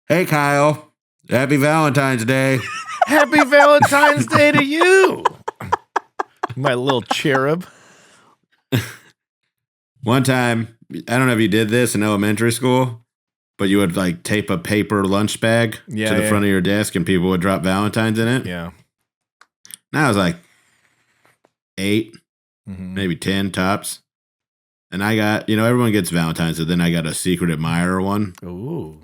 Hey, Kyle. Happy Valentine's Day. Happy Valentine's Day to you, my little cherub. One time, I don't know if you did this in elementary school, but you would like tape a paper lunch bag to the front of your desk and people would drop Valentines in it. Yeah. Now I was like 8, maybe 10 tops. And I got, everyone gets Valentine's, so then I got a secret admirer one. Ooh.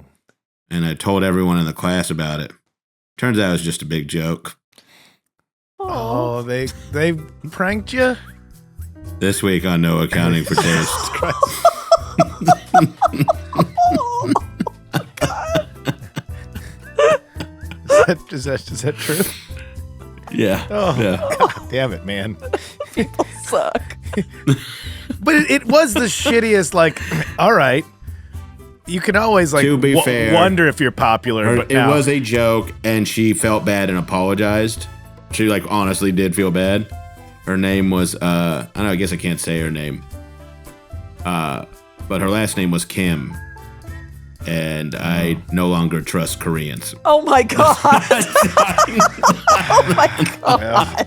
And I told everyone in the class about it. Turns out it was just a big joke. Oh, they pranked you? This week on No Accounting for Taste. Is that true? Yeah. Oh, yeah. God damn it, man. People suck. But it was the shittiest, all right. You can always, to be fair, wonder if you're popular. But it was a joke, and she felt bad and apologized. She, honestly did feel bad. Her name was, I don't know, I guess I can't say her name. But her last name was Kim. And I no longer trust Koreans. Oh, my God. Oh, my God.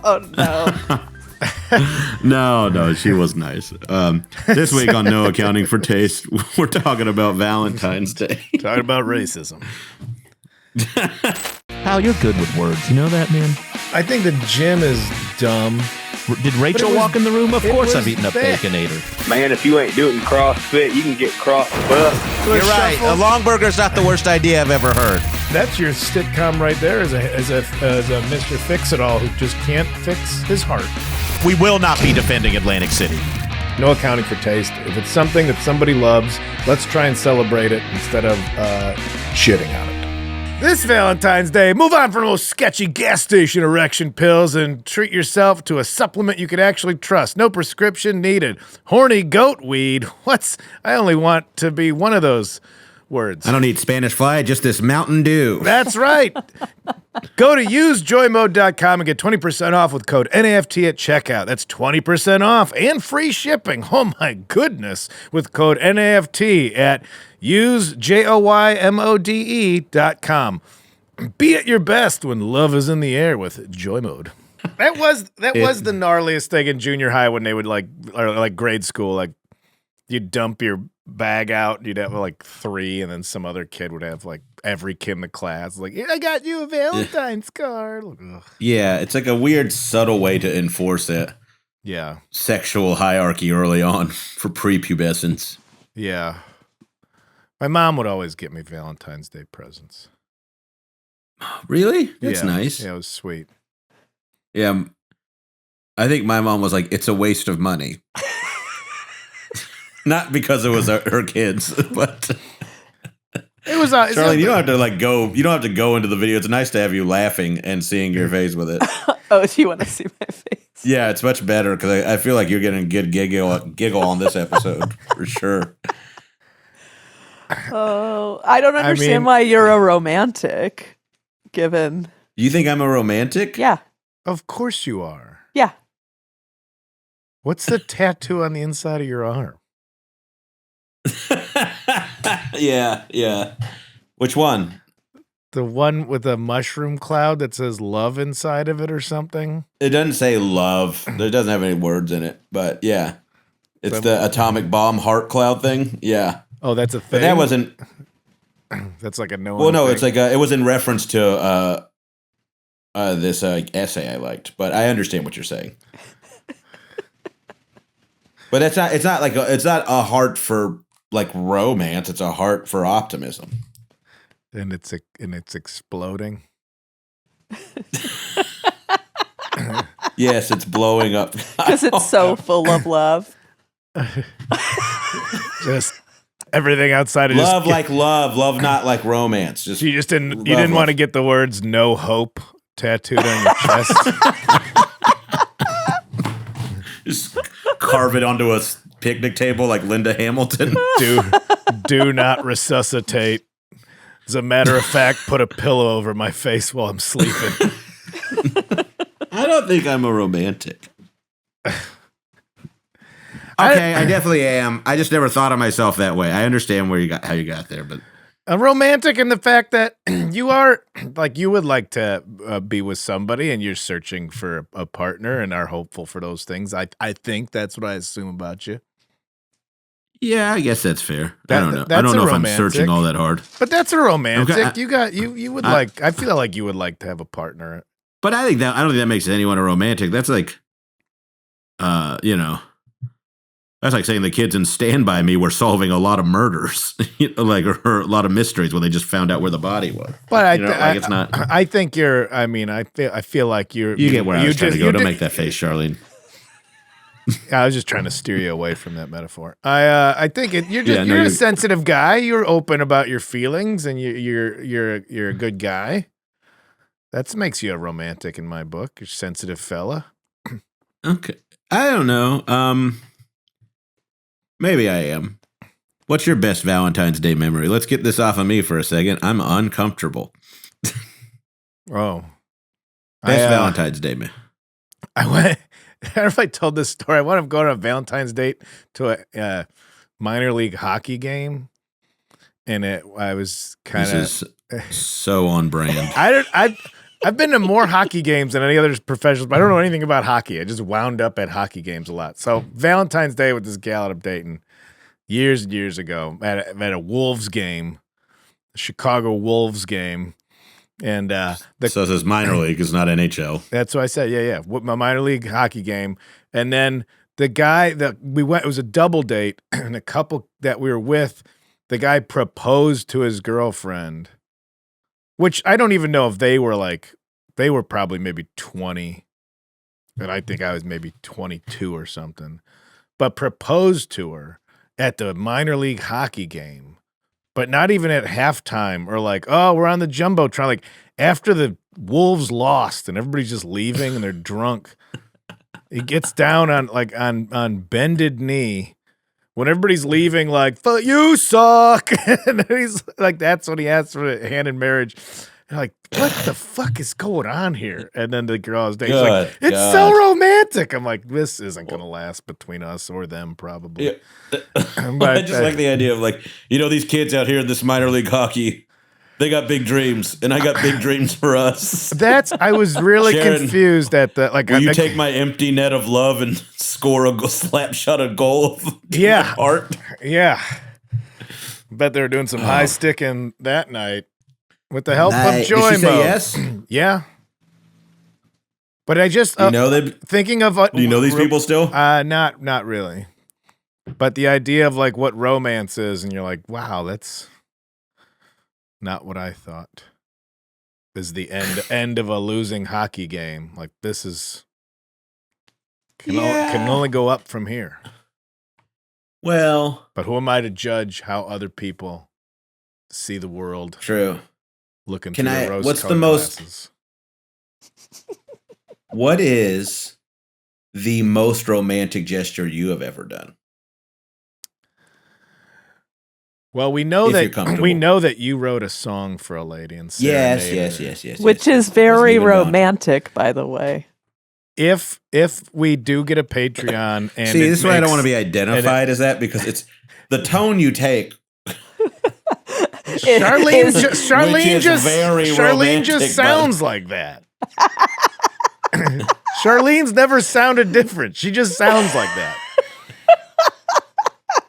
Oh, no. No, she was nice. This week on No Accounting for Taste, we're talking about Valentine's Day. Talking about racism. Hal, you're good with words. You know that, man? I think the gym is dumb. Did Rachel walk in the room? Of course I've eaten a Baconator. Man, if you ain't doing CrossFit, you can get crossbutt. You're right. A long burger's not the worst idea I've ever heard. That's your sitcom right there as a Mr. Fix-It-All who just can't fix his heart. We will not be defending Atlantic City. No accounting for taste. If it's something that somebody loves, let's try and celebrate it instead of shitting on it. This Valentine's Day, move on from those sketchy gas station erection pills and treat yourself to a supplement you can actually trust. No prescription needed. Horny goat weed. I only want to be one of those words. I don't need Spanish fly, just this Mountain Dew. That's right. Go to usejoymode.com and get 20% off with code NAFT at checkout. That's 20% off and free shipping. Oh my goodness. With code NAFT at usejoymode.com. Be at your best when love is in the air with JOYMODE. That was the gnarliest thing in junior high when they would or grade school, you'd dump your bag out, you'd have 3, and then some other kid would have every kid in the class I got you a Valentine's card. Ugh. Yeah, it's a weird, subtle way to enforce that sexual hierarchy early on for prepubescence. Yeah. My mom would always get me Valentine's Day presents. Really? That's nice. Yeah, it was sweet. Yeah. I think my mom was like, it's a waste of money. Not because it was her kids, but it was. Charlie, you don't have to go. You don't have to go into the video. It's nice to have you laughing and seeing your face with it. Oh, do you want to see my face? Yeah, it's much better because I feel like you're getting a good giggle on this episode for sure. Oh, I don't understand why you're a romantic. Given you think I'm a romantic? Yeah, of course you are. Yeah. What's the tattoo on the inside of your arm? Yeah. Which one? The one with a mushroom cloud that says love inside of it or something? It doesn't say love. It doesn't have any words in it, but yeah. It's the atomic bomb heart cloud thing. Yeah. Oh, that's a thing? But that wasn't... That's a no. Well, no, thing. It's it was in reference to this essay I liked, but I understand what you're saying. But it's not a heart for romance. It's a heart for optimism. And it's exploding. Yes, it's blowing up because it's so full of love. Just everything outside of love, love, not like romance. Just you didn't want to get the words "no hope" tattooed on your chest. Just carve it onto a picnic table like Linda Hamilton. Do not resuscitate. As a matter of fact, put a pillow over my face while I'm sleeping. I don't think I'm a romantic. Okay, I definitely am. I just never thought of myself that way. I understand how you got there, but a romantic in the fact that you are like you would like to be with somebody and you're searching for a partner and are hopeful for those things. I think that's what I assume about you. yeah, I guess that's fair. I don't know. I That's don't a know if I'm romantic. searching all that hard. But that's a romantic. Okay, You would like. I feel like you would like to have a partner. But I don't think that makes anyone a romantic. That's like, that's like saying the kids in Stand By Me were solving a lot of murders, or a lot of mysteries when they just found out where the body was. But it's not. I think you're. I mean, I feel like you're. You get where I was trying to go. Don't make that face, Charlene. I was just trying to steer you away from that metaphor. I think you're a sensitive guy. You're open about your feelings, and you're a good guy. That makes you a romantic in my book. You're a sensitive fella. Okay, I don't know. Maybe I am. What's your best Valentine's Day memory? Let's get this off of me for a second. I'm uncomfortable. Oh, best Valentine's Day memory. I went. I don't know if I told this story. I wound up going on a Valentine's date to a minor league hockey game, and I was kind of so on brand. I've been to more hockey games than any other professionals, but I don't know anything about hockey. I just wound up at hockey games a lot. So Valentine's Day with this gal I'm dating years and years ago at a Wolves game, a Chicago Wolves game. And so this minor league is not NHL. That's what I said. Yeah. With my minor league hockey game. And then the guy that we went, it was a double date, and a couple that we were with, the guy proposed to his girlfriend, which I don't even know if they were probably maybe 20. And I think I was maybe 22 or something, but proposed to her at the minor league hockey game. But not even at halftime or like, oh, we're on the Jumbotron. Like after the Wolves lost and everybody's just leaving and they're drunk. He gets down on bended knee when everybody's leaving, like, "Fuck, you suck." And then he's like, that's when he asks for a hand in marriage. And like, what the fuck is going on here? And then the girl is like, it's so romantic. I'm like, this isn't going to last between us or them, probably. Yeah. But I just like the idea of like, these kids out here in this minor league hockey, they got big dreams, and I got big dreams for us. I was really Sharon, confused at the like. Will you take my empty net of love and score a slap shot a goal of heart? Yeah. Bet they were doing some high sticking that night with the help of JOYMODE. Did she say yes? Yeah. But I just thinking of do you know these people still? Not really. But the idea of like what romance is, and you're like, wow, that's not what I thought. Is the end of a losing hockey game. Like this is can only go up from here. Well, but who am I to judge how other people see the world? True. Looking through the rose-colored glasses. What is the most romantic gesture you have ever done? Well, we know that you wrote a song for a lady and yes, which is very romantic, by the way. If we do get a Patreon, and see, this is why I don't want to be identified as that, because it's the tone you take. Charlene just sounds like that. Charlene's never sounded different. She just sounds like that.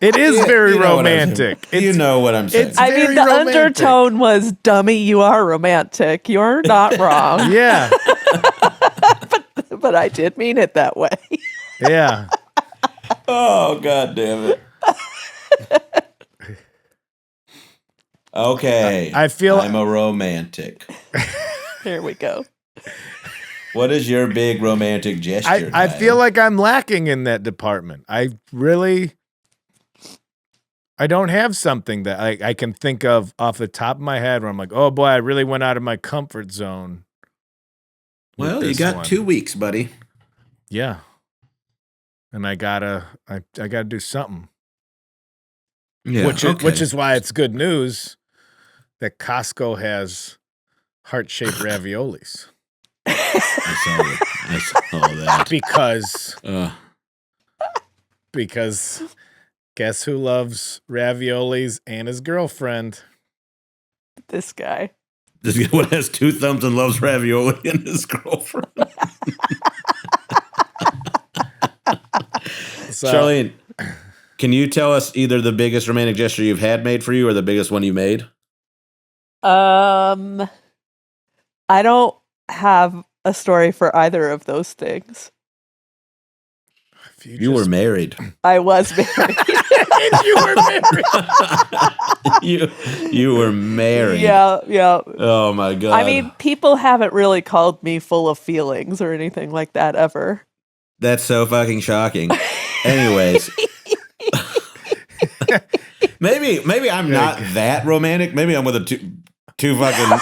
It is very romantic. You know what I'm saying. I mean, the undertone was, dummy, you are romantic. You're not wrong. Yeah. but I did mean it that way. Yeah. Oh, God damn it. Okay. I feel I'm a romantic. Here we go. What is your big romantic gesture? I feel like I'm lacking in that department. I don't have something that I can think of off the top of my head where I'm like, oh boy, I really went out of my comfort zone. Well, you got 2 weeks, buddy. Yeah. And I gotta do something. Yeah. Which is why it's good news that Costco has heart-shaped raviolis. I saw that. Because Because guess who loves raviolis and his girlfriend? This guy. This one has 2 thumbs and loves ravioli and his girlfriend. So, Charlene, can you tell us either the biggest romantic gesture you've had made for you or the biggest one you made? I don't have a story for either of those things. You were married. I was married. You were married. you were married. Yeah. Oh my God. I mean, people haven't really called me full of feelings or anything like that ever. That's so fucking shocking. Anyways. maybe I'm not that romantic. Maybe I'm with a two fucking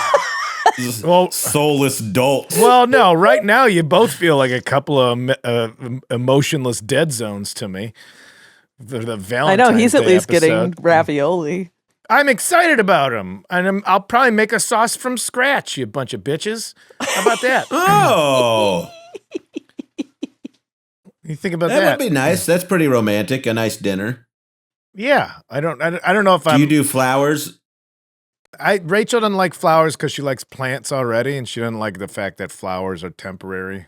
soulless dolts. Well, no, right now you both feel like a couple of emotionless dead zones to me. The Valentine I know he's at Day least episode. getting ravioli. I'm excited about him, and I'll probably make a sauce from scratch. You bunch of bitches. How about that? Oh, you think about that that? would be nice. That's pretty romantic. A nice dinner. Yeah, I don't know if Do you do flowers? Rachel doesn't like flowers because she likes plants already, and she doesn't like the fact that flowers are temporary.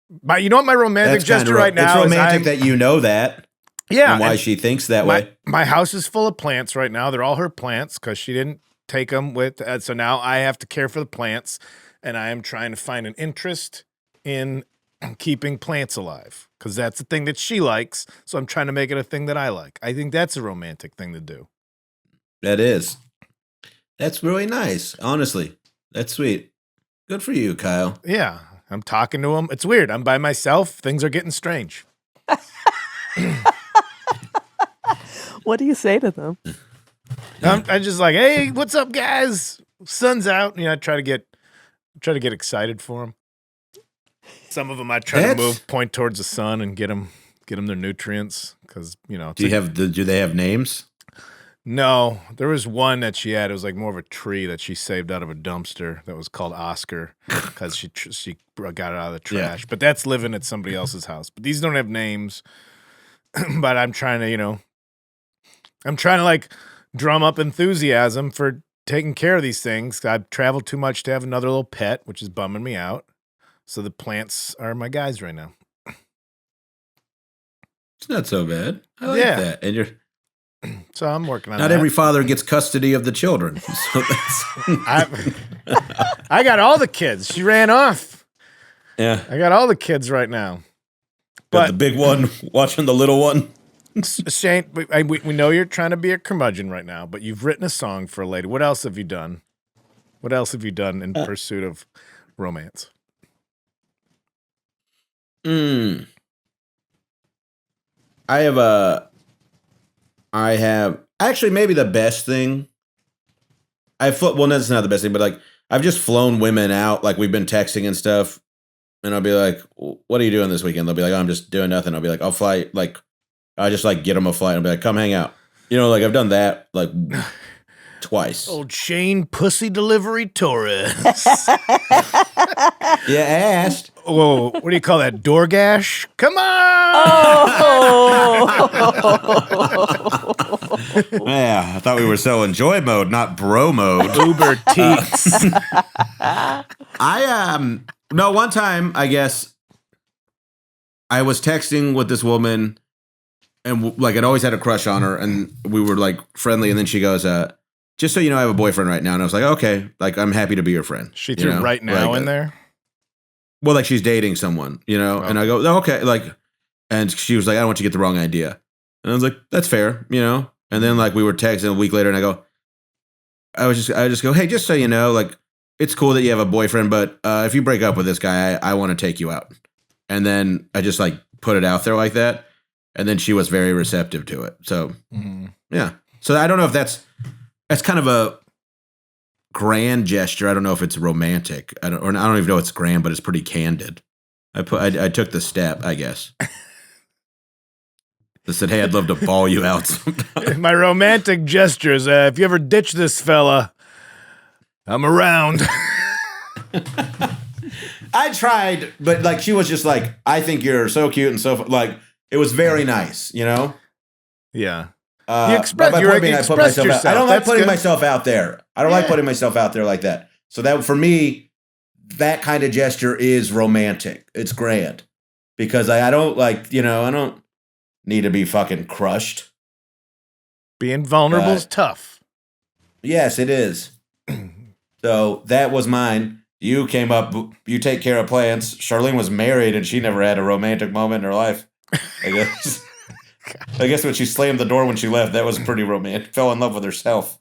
But you know what my romantic gesture right now It's is? romantic that you know that. Yeah, And why she thinks that way. My house is full of plants right now. They're all her plants because she didn't take them with. So now I have to care for the plants, and I am trying to find an interest in keeping plants alive because that's the thing that she likes. So I'm trying to make it a thing that I like. I think that's a romantic thing to do. That is. That's really nice. Honestly, that's sweet. Good for you, Kyle. Yeah, I'm talking to him. It's weird. I'm by myself. Things are getting strange. What do you say to them? I'm just like, hey, what's up, guys? Sun's out. You know, I try to get excited for them. Some of them I try to point towards the sun and get them their nutrients because Do they have names? No, there was one that she had. It was like more of a tree that she saved out of a dumpster that was called Oscar because she got it out of the trash. Yeah. But that's living at somebody else's house. But these don't have names. But I'm trying to, like drum up enthusiasm for taking care of these things. I've traveled too much to have another little pet, which is bumming me out. So the plants are my guys right now. It's not so bad. I like that. And so I'm working on that. Not every father gets custody of the children. So I got all the kids. She ran off. Yeah. I got all the kids right now. But the big one watching the little one. Shane, we know you're trying to be a curmudgeon right now, but you've written a song for a lady. What else have you done? What else have you done in pursuit of romance? I have actually maybe the best thing. Well, that's not the best thing, but like I've just flown women out. Like we've been texting and stuff, and I'll be like, "What are you doing this weekend?" They'll be like, "Oh, I'm just doing nothing." I'll be like, "I'll fly." Like I just like get them a flight. I'll be like, "Come hang out." Like I've done that like twice. Old Shane Pussy Delivery Torres. You asked. Whoa, what do you call that? Doorgash? Come on! Oh. Yeah, I thought we were selling JOYMODE, not bro mode. Uber Teats. No, one time I guess I was texting with this woman, and like I'd always had a crush on her, and we were like friendly, and then she goes, "Just so you know, I have a boyfriend right now," and I was like, "Okay, like I'm happy to be your friend." She threw right now in there. Well, like she's dating someone, and I go, oh, okay, like, and she was like, I don't want you to get the wrong idea. And I was like, that's fair, And then like we were texting a week later and I just go, hey, just so you know, like, it's cool that you have a boyfriend, but if you break up with this guy, I want to take you out. And then I just like put it out there like that. And then she was very receptive to it. So yeah. So I don't know if that's kind of a grand gesture. I don't know if it's romantic. I don't even know it's grand, but it's pretty candid. I took the step, I guess. I said, hey, I'd love to ball you out sometime. My romantic gestures. If you ever ditch this fella, I'm around. I tried, but like she was just like, I think you're so cute and so like It was very nice, you know? Yeah. But by point being, I put myself out. I don't like putting myself out there. I don't like putting myself out there like that. So that for me, that kind of gesture is romantic. It's grand. Because I don't like, I don't need to be fucking crushed. Being vulnerable is tough. Yes, it is. So that was mine. You came up, you take care of plants. Charlene was married and she never had a romantic moment in her life. I guess. I guess when she slammed the door when she left, that was pretty romantic. Fell in love with herself.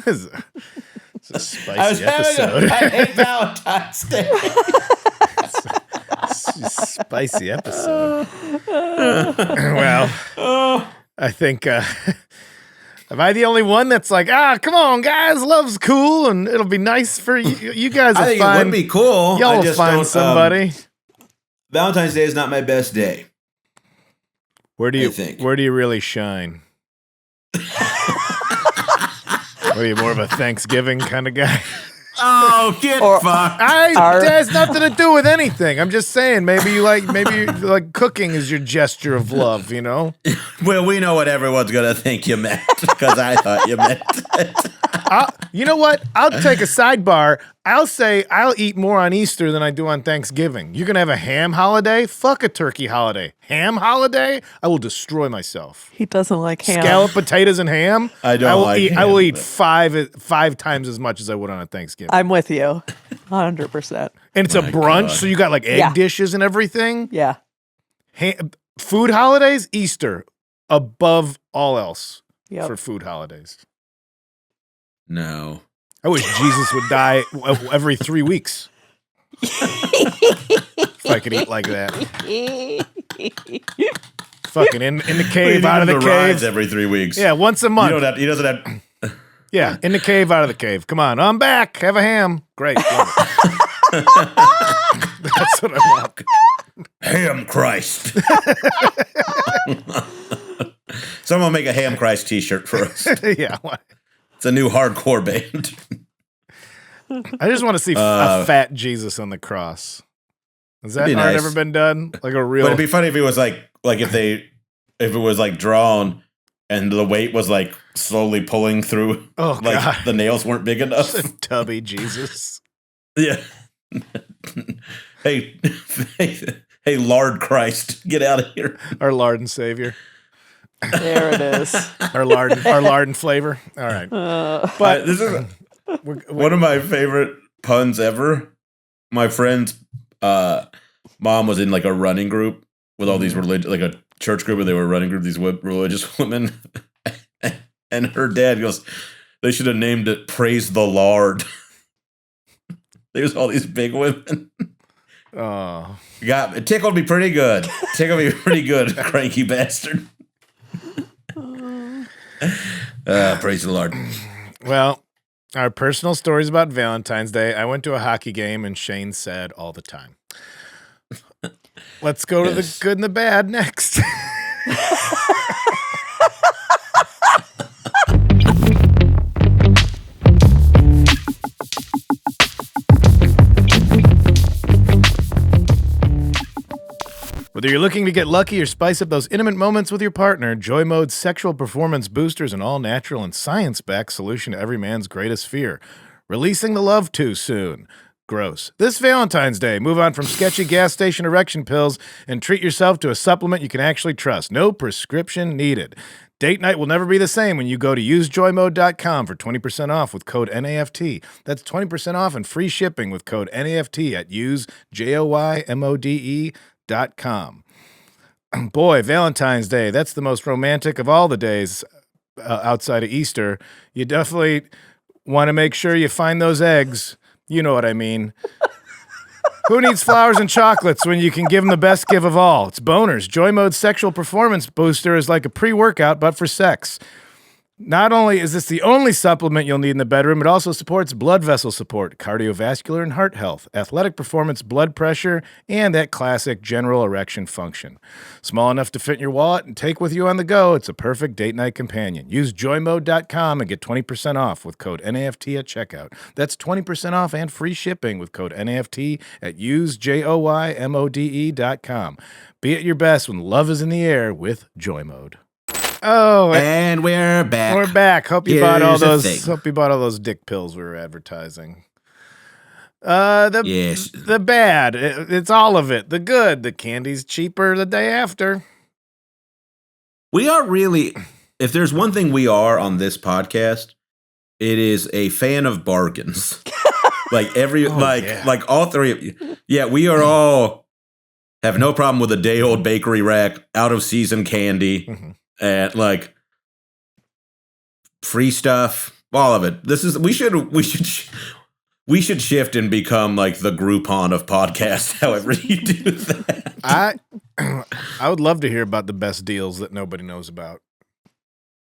It's a spicy episode. I hate Valentine's Day. It's a spicy episode. Well, I think, am I the only one that's like, come on, guys, love's cool, and it'll be nice for you. You guys will I think it would be cool. Y'all will find somebody. Valentine's Day is not my best day. Where do you really shine? Are you more of a Thanksgiving kind of guy? Oh, get fucked. That has nothing to do with anything. I'm just saying, maybe you like cooking is your gesture of love, you know? Well, we know what everyone's going to think you meant, because I thought you meant it. You know what? I'll take a sidebar. I'll say I'll eat more on Easter than I do on Thanksgiving. You're going to have a ham holiday? Fuck a turkey holiday. Ham holiday? I will destroy myself. He doesn't like ham. Scallop potatoes and ham? I will eat five times as much as I would on a Thanksgiving. I'm with you. 100%. And it's a brunch, so you got like egg dishes and everything? Yeah. Food holidays, Easter, above all else for food holidays. No. I wish Jesus would die every 3 weeks. If I could eat like that. Fucking in the cave, out of the cave. Every 3 weeks. Yeah, once a month. He doesn't have. Yeah, in the cave, out of the cave. Come on, I'm back. Have a ham. Great. That's what I want. Ham Christ. Someone make a Ham Christ t-shirt for us. Yeah. It's a new hardcore band. I just want to see a fat Jesus on the cross. Has that art ever been done? Like a real? But it'd be funny if it was like if it was like drawn and the weight was like slowly pulling through. Oh, like God. The nails weren't big enough. Tubby Jesus. Yeah. Hey, Lord Christ, get out of here. Our Lord and Savior. There it is. Our lard and flavor. All right. But this is one of my favorite puns ever. My friend's mom was in like a running group with all these like a church group where they were running group, these religious women. And her dad goes, they should have named it Praise the Lord. There's all these big women. Oh. It tickled me pretty good. Cranky bastard. Praise the Lord. Well, our personal stories about Valentine's Day. I went to a hockey game and Shane said all the time. Let's go to the good and the bad next. Whether you're looking to get lucky or spice up those intimate moments with your partner, JOYMODE's sexual performance booster is an all-natural and science-backed solution to every man's greatest fear. Releasing the love too soon. Gross. This Valentine's Day, move on from sketchy gas station erection pills and treat yourself to a supplement you can actually trust. No prescription needed. Date night will never be the same when you go to usejoymode.com for 20% off with code NAFT. That's 20% off and free shipping with code NAFT at usejoymode.com. Boy, Valentine's Day, that's the most romantic of all the days outside of Easter. You definitely want to make sure you find those eggs. You know what I mean. Who needs flowers and chocolates when you can give them the best gift of all? It's boners. JOYMODE's sexual performance booster is like a pre-workout, but for sex. Not only is this the only supplement you'll need in the bedroom, it also supports blood vessel support, cardiovascular and heart health, athletic performance, blood pressure, and that classic general erection function. Small enough to fit in your wallet and take with you on the go, it's a perfect date night companion. Use joymode.com and get 20% off with code NAFT at checkout. That's 20% off and free shipping with code NAFT at usejoymode.com. Be at your best when love is in the air with JOYMODE. Oh, And we're back. we're back. Hope you bought all Here's the those. thing. Hope you bought all those dick pills we were advertising. The Yes. the bad. It's all of it. The good. The candy's cheaper the day after. We are really, if there's one thing we are on this podcast, it is a fan of bargains. Like yeah. all three of you. Yeah, we are all have no problem with a day old bakery rack, out of season candy, and like free stuff, all of it. We should shift and become like the Groupon of podcasts. However you do that. I would love to hear about the best deals that nobody knows about.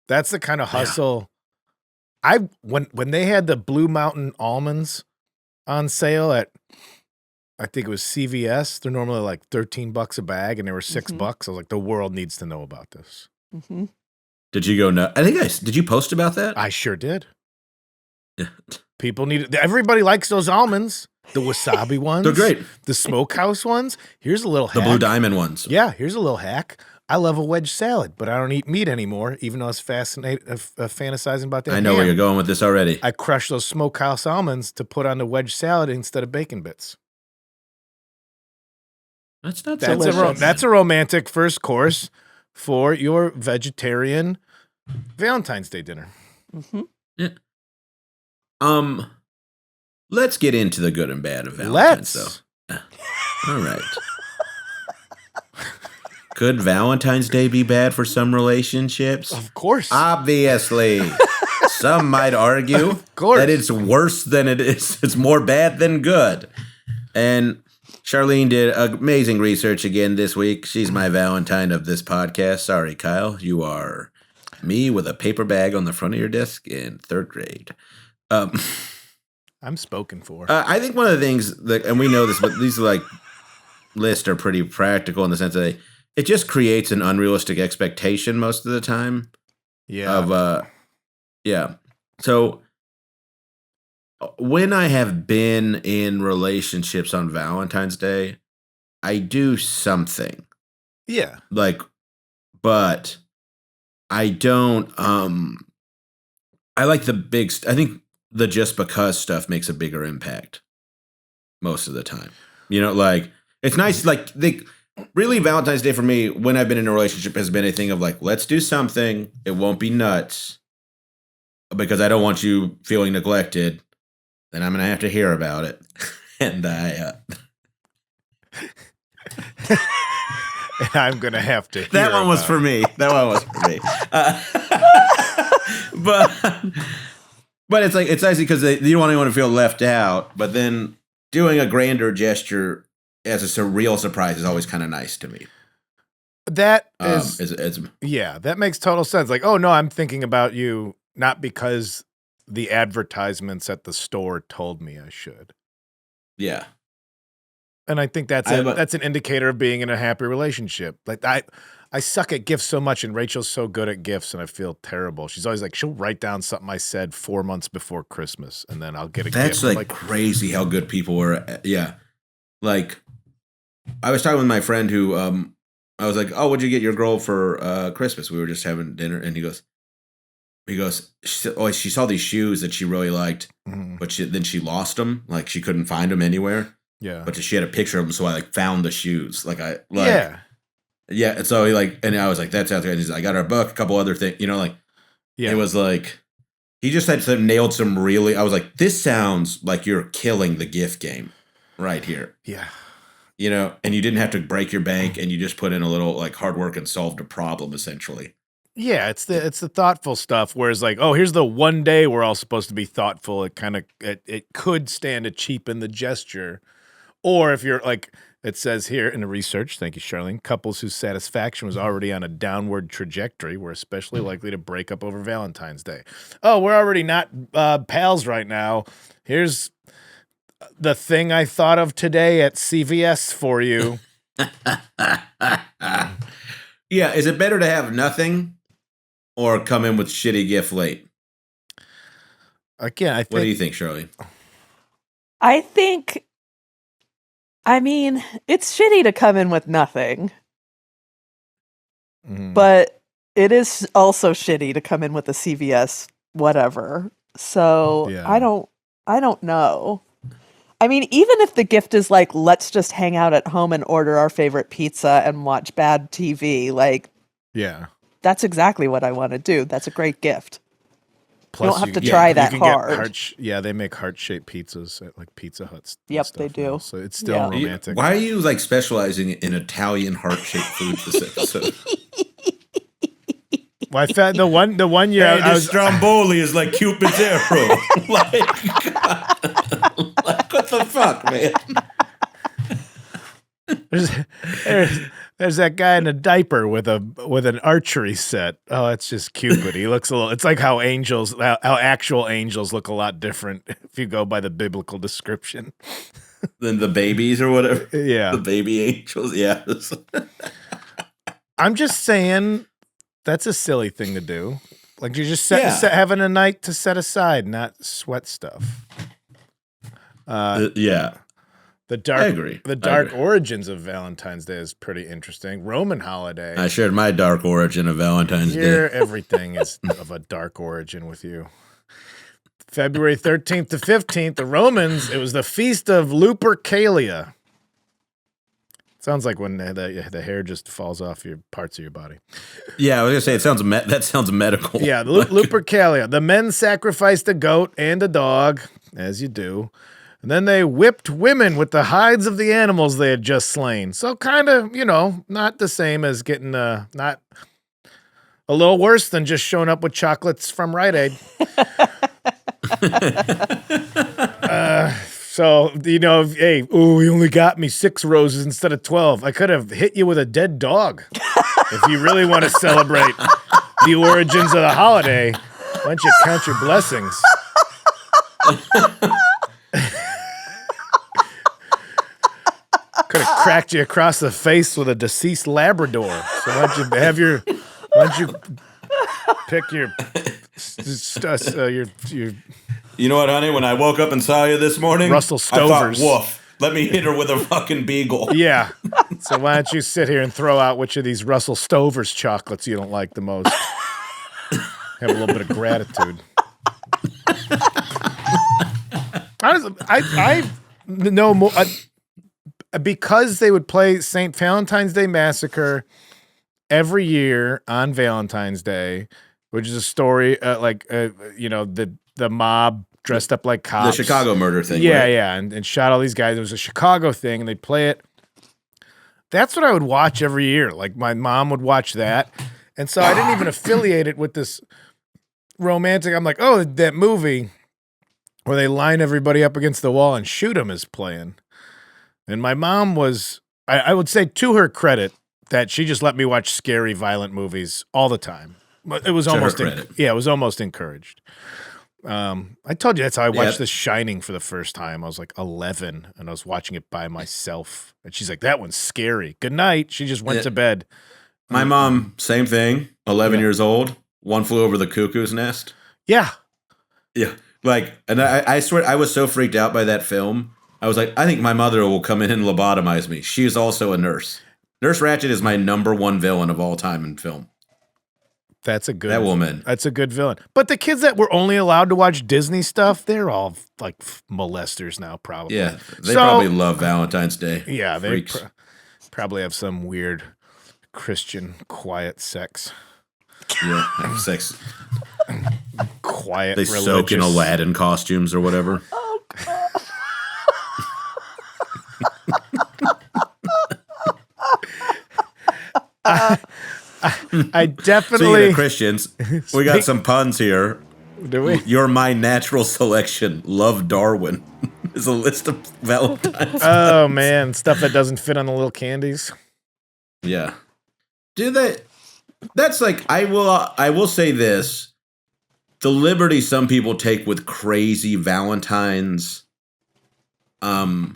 That's the kind of hustle. When they had the Blue Mountain almonds on sale at, I think it was CVS. They're normally like $13 a bag, and they were $6. I was like, the world needs to know about this. Mm-hmm. Did you go? Did you post about that? I sure did. Yeah. People need. Everybody likes those almonds. The wasabi ones. They're great. The smokehouse ones. Here's a little hack. The Blue Diamond ones. Yeah, here's a little hack. I love a wedge salad, but I don't eat meat anymore, even though I was fantasizing about that. I know ham. where you're going with this already. I crush those smokehouse almonds to put on the wedge salad instead of bacon bits. That's not That's so that's a romantic first course for your vegetarian Valentine's Day dinner. Mm-hmm. Yeah. Let's get into the good and bad of Valentine's, though. All right. Could Valentine's Day be bad for some relationships? Of course. Obviously. Some might argue that it's worse than it is. It's more bad than good. And Charlene did amazing research again this week. She's my Valentine of this podcast. Sorry, Kyle. You are me with a paper bag on the front of your desk in third grade. I'm spoken for. I think one of the things that, and we know this, but these like lists are pretty practical in the sense that it just creates an unrealistic expectation most of the time. Yeah. Yeah. So when I have been in relationships on Valentine's Day, I do something. Yeah. But I don't, I like I think the just because stuff makes a bigger impact most of the time. It's nice. Really Valentine's Day for me, when I've been in a relationship, has been a thing of let's do something. It won't be nuts because I don't want you feeling neglected. Then I'm going to have to hear about it. And I'm going to have to hear that one was about for me. That one was for me. But it's it's nice because you don't want anyone to feel left out. But then doing a grander gesture as a surreal surprise is always kind of nice to me. That that makes total sense. Oh no, I'm thinking about you not because the advertisements at the store told me I should. Yeah. And I think that's an indicator of being in a happy relationship. I suck at gifts so much, and Rachel's so good at gifts, and I feel terrible. She's always she'll write down something I said 4 months before Christmas, and then I'll get a gift. That's crazy how good people were. Yeah. I was talking with my friend who, I was like, oh, what'd you get your girl for Christmas? We were just having dinner, and he goes, she saw these shoes that she really liked, but then she lost them. She couldn't find them anywhere. Yeah. But she had a picture of them, so I found the shoes. Yeah. Yeah. And so and I was like, that sounds good. He's like, I got her a book, a couple other things, yeah. It was he just had nailed some really, I was like, this sounds like you're killing the gift game right here. Yeah. And you didn't have to break your bank, and you just put in a little hard work and solved a problem essentially. Yeah, it's the thoughtful stuff. Whereas here's the one day we're all supposed to be thoughtful. It kind of it could stand to cheapen the gesture, or if you're It says here in the research, thank you, Charlene, couples whose satisfaction was already on a downward trajectory were especially likely to break up over Valentine's Day. Oh, we're already not pals right now. Here's the thing I thought of today at CVS for you. Yeah, is it better to have nothing or come in with shitty gift late? Again, I think. What do you think, Shirley? I mean, it's shitty to come in with nothing, Mhm. but it is also shitty to come in with a CVS whatever. So Yeah. I don't know. I mean, even if the gift is like, let's just hang out at home and order our favorite pizza and watch bad TV, like, Yeah. that's exactly what I want to do. That's a great gift. Plus, don't have to try that you can hard. Get they make heart-shaped pizzas at like Pizza Huts. and Yep, stuff they do. now, so it's still Yeah. romantic. Why are you like specializing in Italian heart-shaped food this episode? Well, I found the one year I was Stromboli is like Cupid's arrow. like what the fuck, man? there's that guy in a diaper with an archery set. Oh, it's just Cupid. He looks a little. It's like how actual angels look a lot different if you go by the biblical description. Then the babies or whatever. Yeah, The baby angels. Yeah. I'm just saying that's a silly thing to do. Like you're just having a night to set aside, not sweat stuff. Yeah. The dark, I agree. The dark origins of Valentine's Day is pretty interesting. Roman holiday. I shared my dark origin of Valentine's Here, Day. everything is of a dark origin with you. February 13th to 15th, the Romans, it was the feast of Lupercalia. Sounds like when the hair just falls off your parts of your body. Yeah, I was gonna say that sounds medical. Yeah, Lupercalia. The men sacrificed a goat and a dog, as you do. And then they whipped women with the hides of the animals they had just slain. So kind of, not the same as getting, not a little worse than just showing up with chocolates from Rite Aid. So, hey, he only got me 6 roses instead of 12. I could have hit you with a dead dog. If you really want to celebrate the origins of the holiday, why don't you count your blessings? Could have cracked you across the face with a deceased Labrador. So why don't you pick your You know what, honey? When I woke up and saw you this morning, Russell Stovers. I thought, woof, let me hit her with a fucking beagle. Yeah. So why don't you sit here and throw out which of these Russell Stovers chocolates you don't like the most? Have a little bit of gratitude. Honestly, I know more. Because they would play St. Valentine's Day Massacre every year on Valentine's Day, which is a story the mob dressed up like cops. The Chicago murder thing. Yeah, right? yeah, and shot all these guys. It was a Chicago thing, and they'd play it. That's what I would watch every year. Like my mom would watch that, and so I didn't even affiliate it with this romantic. I'm like, oh, that movie where they line everybody up against the wall and shoot them is playing. And my mom was, I would say to her credit, that she just let me watch scary, violent movies all the time. But it was almost, it was almost encouraged. I told you that's how I watched The Shining for the first time. I was like 11, and I was watching it by myself. And she's like, that one's scary. Good night. She just went to bed. My mom, same thing, 11 years old, One Flew Over the Cuckoo's Nest. Yeah. Yeah. And I swear, I was so freaked out by that film. I was like, I think my mother will come in and lobotomize me. She is also a nurse. Nurse Ratched is my #1 villain of all time in film. That woman. That's a good villain. But the kids that were only allowed to watch Disney stuff, they're all like molesters now, probably. Yeah, they probably love Valentine's Day. Yeah, they probably have some weird Christian quiet sex. Yeah, have sex. Quiet. They soak in Aladdin costumes or whatever. Oh, God. I definitely. Speaking of Christians, we got some puns here. Do we? You're my natural selection. Love Darwin. is a list of Valentine's. Oh man, stuff that doesn't fit on the little candies. Yeah. Do they? That's like I will say this: the liberty some people take with crazy Valentines, like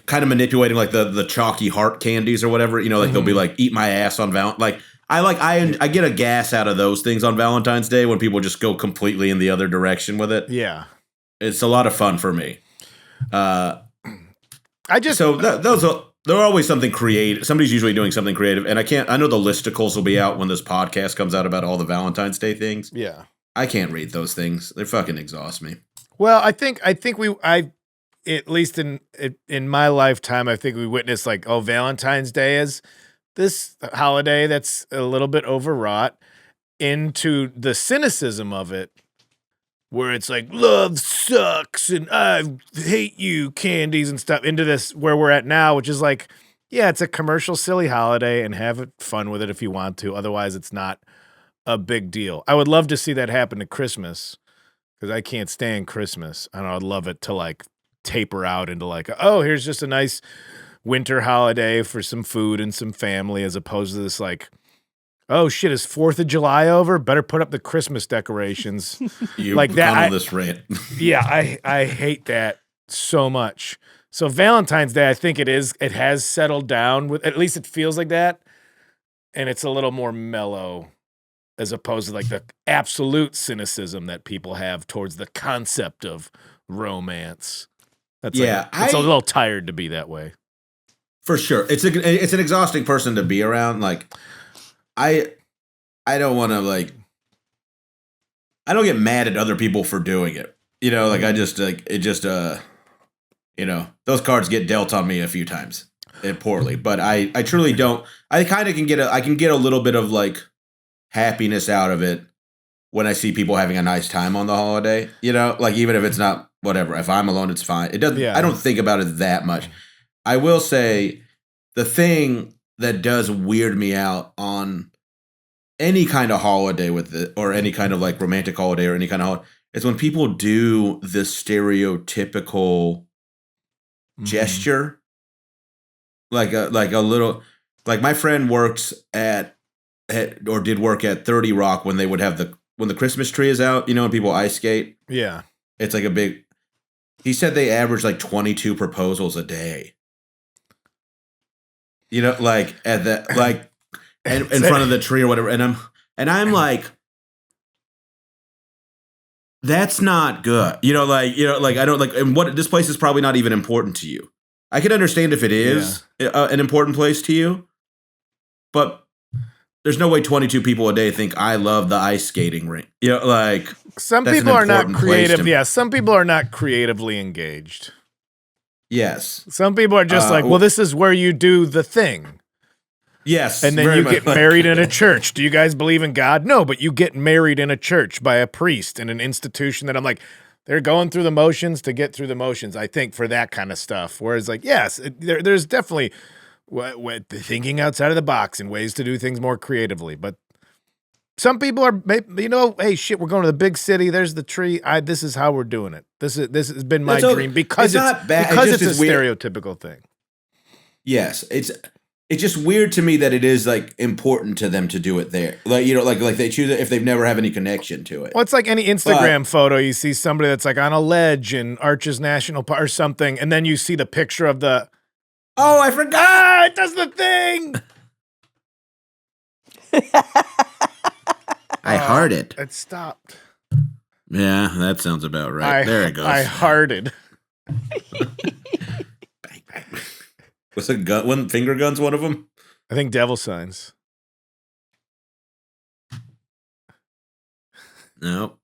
kind of manipulating like the chalky heart candies or whatever. You know, like they'll be like, "Eat my ass on Valentine." Like I get a gas out of those things on Valentine's Day when people just go completely in the other direction with it. Yeah, it's a lot of fun for me. Those are. They're always something creative. Somebody's usually doing something creative, and I know the listicles will be out when this podcast comes out about all the Valentine's Day things. Yeah, I can't read those things. They fucking exhaust me. Well, I think at least in my lifetime, I think we witnessed like, oh, Valentine's Day is this holiday that's a little bit overwrought into the cynicism of it, where it's like love sucks and I hate you candies and stuff, into this where we're at now, which is like, yeah, it's a commercial silly holiday and have fun with it if you want to. Otherwise, it's not a big deal. I would love to see that happen at Christmas because I can't stand Christmas. I don't know, I'd love it to like taper out into like, oh, here's just a nice winter holiday for some food and some family, as opposed to this like, oh shit, is 4th of July over? Better put up the Christmas decorations. You like that. On this rant. Yeah, I hate that so much. So Valentine's Day, I think it has settled down with, at least it feels like that. And it's a little more mellow as opposed to like the absolute cynicism that people have towards the concept of romance. That's it's a little tired to be that way. For sure. It's an exhausting person to be around. Like I don't want to like, I don't get mad at other people for doing it. You know, like I just like, it just, you know, those cards get dealt on me a few times poorly, but I truly don't. I kind of I can get a little bit of like happiness out of it when I see people having a nice time on the holiday, you know, like even if it's not whatever, if I'm alone, it's fine. It doesn't, I don't think about it that much. I will say the thing that does weird me out on any kind of holiday with it, or any kind of like romantic holiday or any kind of holiday, is when people do this stereotypical gesture, like a little, like my friend works at or did work at 30 Rock when they would have when the Christmas tree is out, you know, and people ice skate. Yeah. It's like a big, he said they average like 22 proposals a day. You know, like at the, like in front of the tree or whatever. And I'm like, that's not good. You know, like I don't like, and what, this place is probably not even important to you. I can understand if it is an important place to you, but there's no way 22 people a day think I love the ice skating rink. You know, like some people are not creative. Yeah, some people are not creatively engaged. Yes. Some people are just like, well, this is where you do the thing. Yes. And then you get married in a church. Do you guys believe in God? No, but you get married in a church by a priest in an institution that I'm like, they're going through the motions to get through the motions, I think, for that kind of stuff. Whereas like, yes, there's definitely thinking outside of the box and ways to do things more creatively. But some people are, you know, hey, shit, we're going to the big city. There's the tree. This is how we're doing it. This has been my dream because it's a stereotypical thing. Yes, it's just weird to me that it is like important to them to do it there. Like, you know, like they choose it if they've never have any connection to it. Well, it's like any Instagram photo. You see somebody that's like on a ledge in Arches National Park or something, and then you see the picture of the. Oh, I forgot! It does the thing. I hearted. It stopped. Yeah, that sounds about right. There it goes. I hearted. Bang, bang. What's a gun? One finger guns? One of them? I think devil signs. Nope.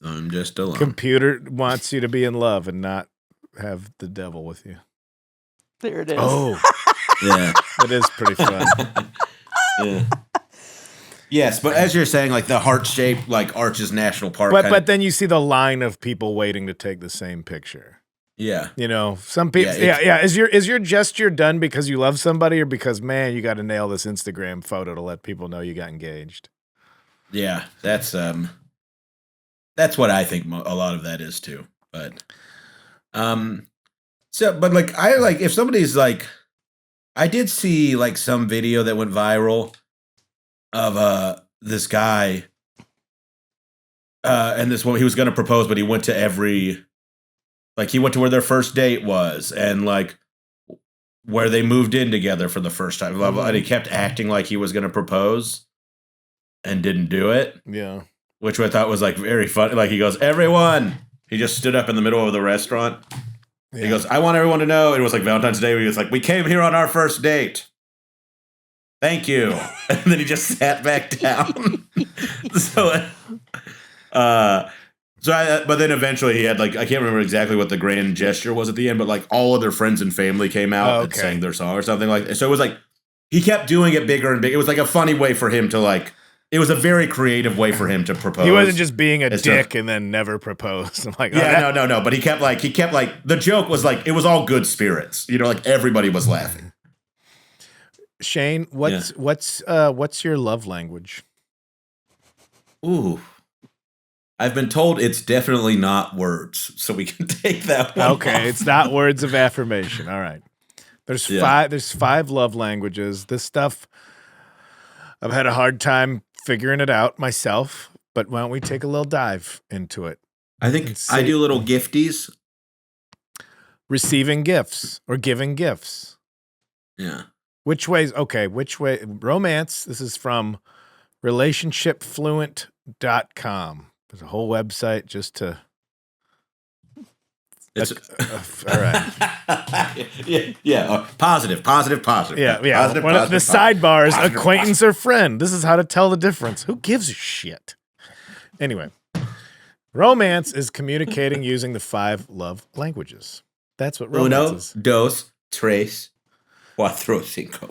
I'm just alone. Computer wants you to be in love and not have the devil with you. There it is. Oh, yeah. It is pretty fun. Yeah. Yes, but as you're saying, like the heart-shaped, like Arches National Park. But then you see the line of people waiting to take the same picture. Yeah. You know, some people. Yeah. Is your gesture done because you love somebody, or because, man, you got to nail this Instagram photo to let people know you got engaged? Yeah, that's what I think a lot of that is too. But So, but like, I like if somebody's like, I did see like some video that went viral of this guy, and this one he was going to propose, but he went to he went to where their first date was, and like where they moved in together for the first time, and he kept acting like he was going to propose, and didn't do it. Yeah, which I thought was like very funny. Like he goes, everyone. He just stood up in the middle of the restaurant. Yeah. He goes, I want everyone to know. It was like Valentine's Day. Where he was like, we came here on our first date. Thank you. And then he just sat back down. But then eventually he had like, I can't remember exactly what the grand gesture was at the end, but like all of their friends and family came out and sang their song or something like that. So it was like, he kept doing it bigger and bigger. It was like a funny way for him to like, it was a very creative way for him to propose. He wasn't just being a dick and then never proposed. I'm like, no. But he kept like, the joke was like, it was all good spirits. You know, like everybody was laughing. Shane, what's your love language? Ooh. I've been told it's definitely not words, so we can take that one. Okay, it's not words of affirmation. All right. There's 5 love languages. This stuff, I've had a hard time figuring it out myself, but why don't we take a little dive into it? I think I do little gifties. Receiving gifts or giving gifts. Yeah. Which way? Romance, this is from relationshipfluent.com. There's a whole website just to... It's all right. Yeah. Positive. Yeah. Positive, the sidebar is acquaintance or friend. This is how to tell the difference. Who gives a shit? Anyway, romance is communicating using the 5 love languages. That's what romance is. 1, 2, 3, 4, 5.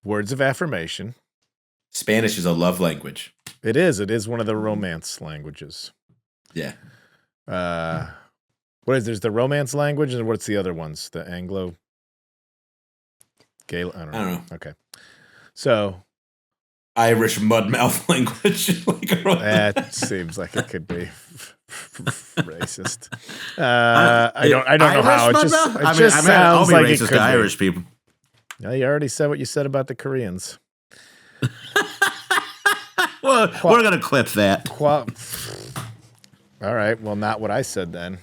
Words of affirmation. Spanish is a love language. It is. It is one of the romance languages. Yeah. What is there's the romance language and what's the other ones? The Anglo Gaelic? I don't know. Okay. So Irish mudmouth language. That seems like it could be racist. I don't know how. It just sounds like it could be. Irish people. Yeah, you already said what you said about the Koreans. Well, we're gonna clip that. All right. Well, not what I said then.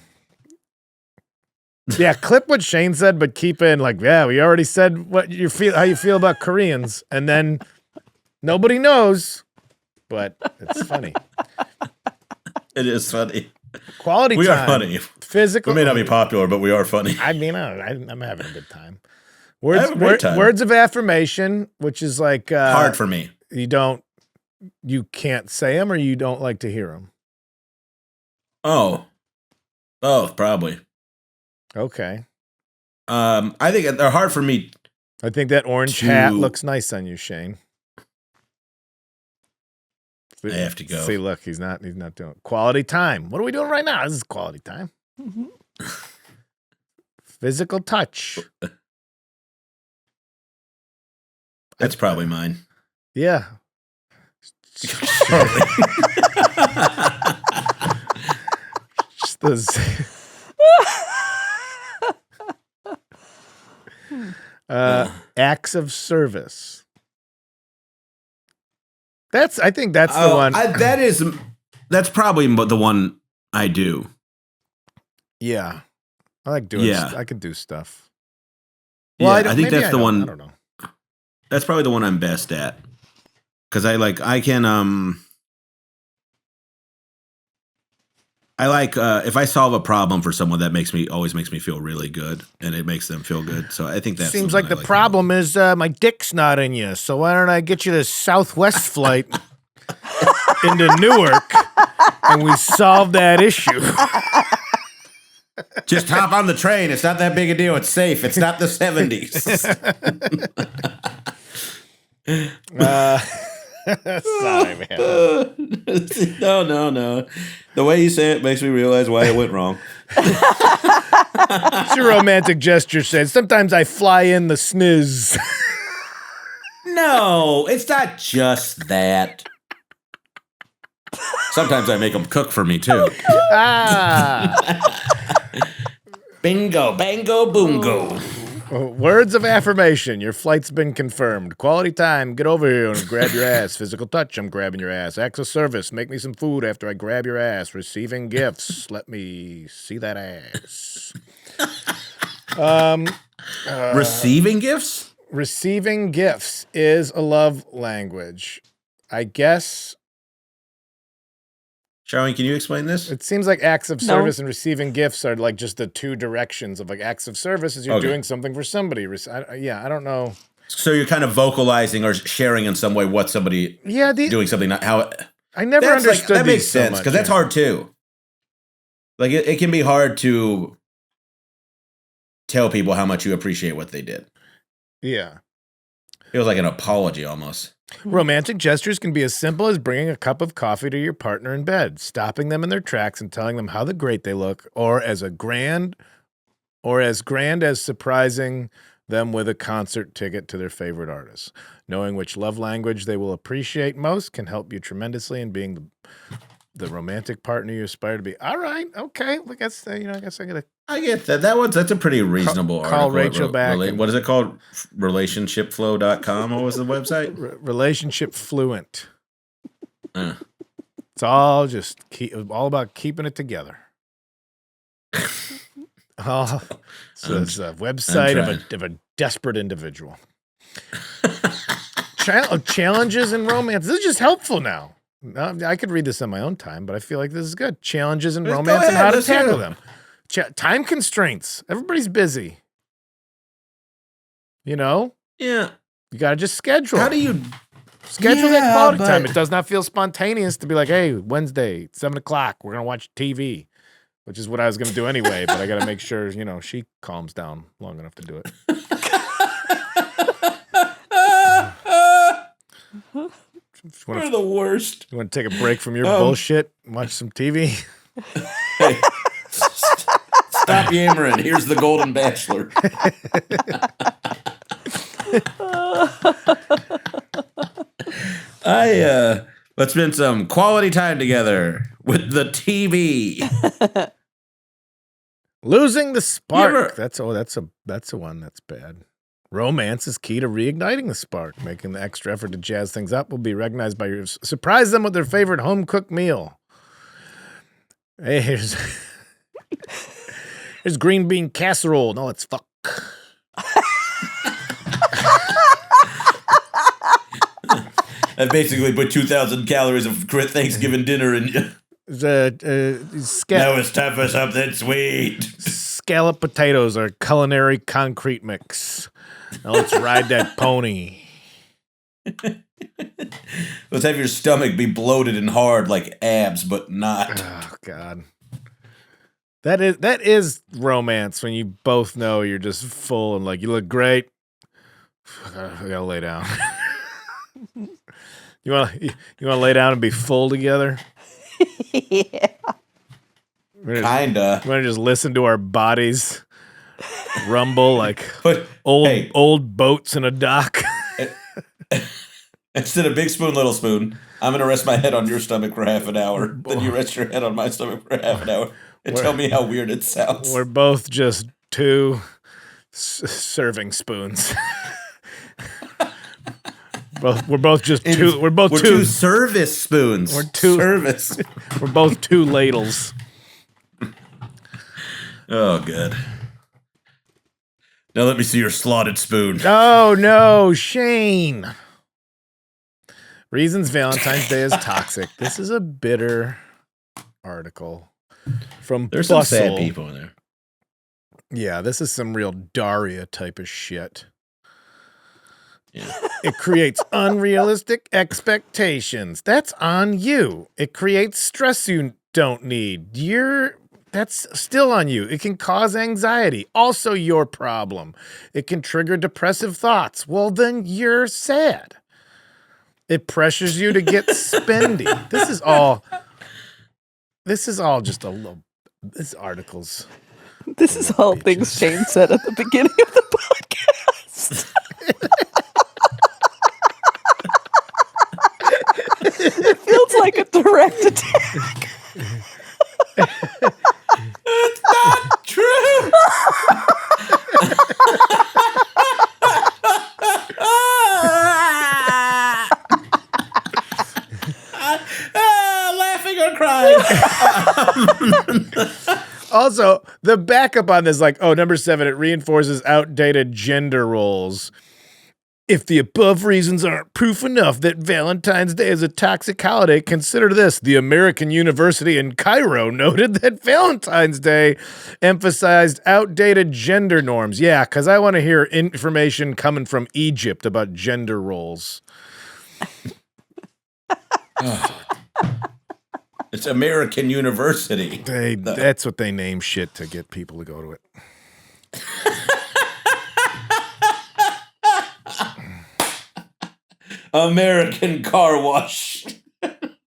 Yeah, clip what Shane said, but keep in we already said what you feel, how you feel about Koreans, and then nobody knows, but it's funny. It is funny. Quality we time. We are funny. Physical. We may not be popular, but we are funny. I mean, I'm having a good time. Words of affirmation, which is like hard for me. You can't say them, or you don't like to hear them. Oh, both probably. Okay. I think they're hard for me. I think that orange hat looks nice on you, Shane. I have to go. See, look, he's not doing quality time. What are we doing right now? This is quality time. Mm-hmm. Physical touch. That's probably mine. Yeah. Just those. Acts of service. I think that's the one. That's probably the one I do. Yeah, I like doing. Yeah, I can do stuff. Well, I think that's the one. I don't know. That's probably the one I'm best at. Because I can if I solve a problem for someone, that always makes me feel really good, and it makes them feel good. So I think that seems like the problem is my dick's not in you. So why don't I get you this Southwest flight into Newark, and we solve that issue. Just hop on the train. It's not that big a deal. It's safe. It's not the 70s. Sorry, man. No. The way you say it makes me realize why it went wrong. It's your romantic gesture, Shane. Sometimes I fly in the sniz. No, it's not just that. Sometimes I make them cook for me, too. Bingo, bango, boongo. Words of affirmation. Your flight's been confirmed. Quality time. Get over here and grab your ass. Physical touch. I'm grabbing your ass. Acts of service. Make me some food after I grab your ass. Receiving gifts. Let me see that ass. Receiving gifts? Receiving gifts is a love language. I guess. Charlene, can you explain this? It seems like acts of service and receiving gifts are like just the two directions of like acts of service is you're doing something for somebody. I don't know. So you're kind of vocalizing or sharing in some way what somebody doing something, not how. I never understood that makes sense because that's hard too. Like it can be hard to tell people how much you appreciate what they did. Yeah. Feels like an apology almost. Romantic gestures can be as simple as bringing a cup of coffee to your partner in bed, stopping them in their tracks and telling them how great they look, or as grand as surprising them with a concert ticket to their favorite artist. Knowing which love language they will appreciate most can help you tremendously in being the romantic partner you aspire to be. All right, okay. I guess I gotta. I get that. That's a pretty reasonable article. Call Rachel back. What is it called? Relationshipflow.com. What was the website? Relationship Fluent. It's all all about keeping it together. So it's a website of a desperate individual. Challenges in romance. This is just helpful now. I could read this on my own time, but I feel like this is good. Challenges in romance and how to tackle them. Time constraints. Everybody's busy. You know? Yeah. You got to just schedule. How do you schedule that quality time? It does not feel spontaneous to be like, hey, Wednesday, 7:00, we're going to watch TV, which is what I was going to do anyway, but I got to make sure, she calms down long enough to do it. You're the worst. You want to take a break from your bullshit and watch some TV? Hey, stop yammering. Here's the Golden Bachelor. Let's spend some quality time together with the TV. Losing the spark. That's a one that's bad. Romance is key to reigniting the spark. Making the extra effort to jazz things up will be recognized by your surprise them with their favorite home-cooked meal. Hey, here's green bean casserole. No, it's fuck. I basically put 2,000 calories of Thanksgiving dinner in you. Now it's time for something sweet. Scallop potatoes are culinary concrete mix. Now let's ride that pony. Let's have your stomach be bloated and hard like abs, but not. Oh, God. That is romance when you both know you're just full and like, you look great. I gotta lay down. You want to lay down and be full together? Yeah. Kinda. You want to just listen to our bodies rumble like old boats in a dock? Instead of big spoon, little spoon, I'm going to rest my head on your stomach for half an hour. Then you rest your head on my stomach for half an hour. And tell me how weird it sounds. We're both just two serving spoons. We're both just two. We're two service spoons. We're two service. We're both two ladles. Oh, good. Now let me see your slotted spoon. Oh no, Shane. Reasons Valentine's Day is toxic. This is a bitter article from There's Bustle. some sad people in there. Yeah, this is some real Daria type of shit. Yeah. It creates unrealistic expectations. That's on you. It creates stress you don't need. That's still on you. It can cause anxiety. Also your problem. It can trigger depressive thoughts. Well, then you're sad. It pressures you to get spendy. This is all just a little. This articles. This is all things Shane said at the beginning of the podcast. It feels like a direct attack. It's not true. Laughing or crying. Also, the backup on this, like, oh, number 7, it reinforces outdated gender roles. If the above reasons aren't proof enough that Valentine's Day is a toxic holiday, consider this. The American University in Cairo noted that Valentine's Day emphasized outdated gender norms. Yeah, because I want to hear information coming from Egypt about gender roles. It's American University. That's what they name shit to get people to go to it. American car wash.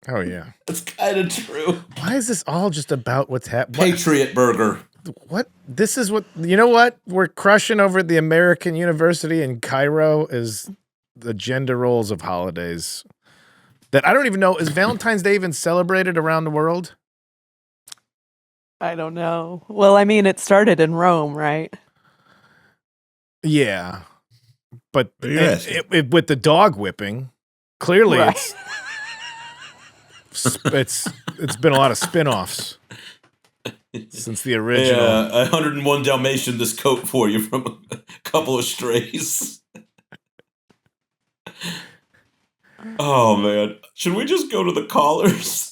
Oh, yeah. That's kind of true. Why is this all just about what's happening? Patriot Burger. What? This is what, you know what? We're crushing over at the American University in Cairo is the gender roles of holidays. That I don't even know. Is Valentine's Day even celebrated around the world? I don't know. Well, I mean, it started in Rome, right? Yeah. But Yes. with the dog whipping, clearly Right. it's been a lot of spin-offs since the original. Yeah, 101 Dalmatian this coat for you from a couple of strays. Oh, man. Should we just go to the callers?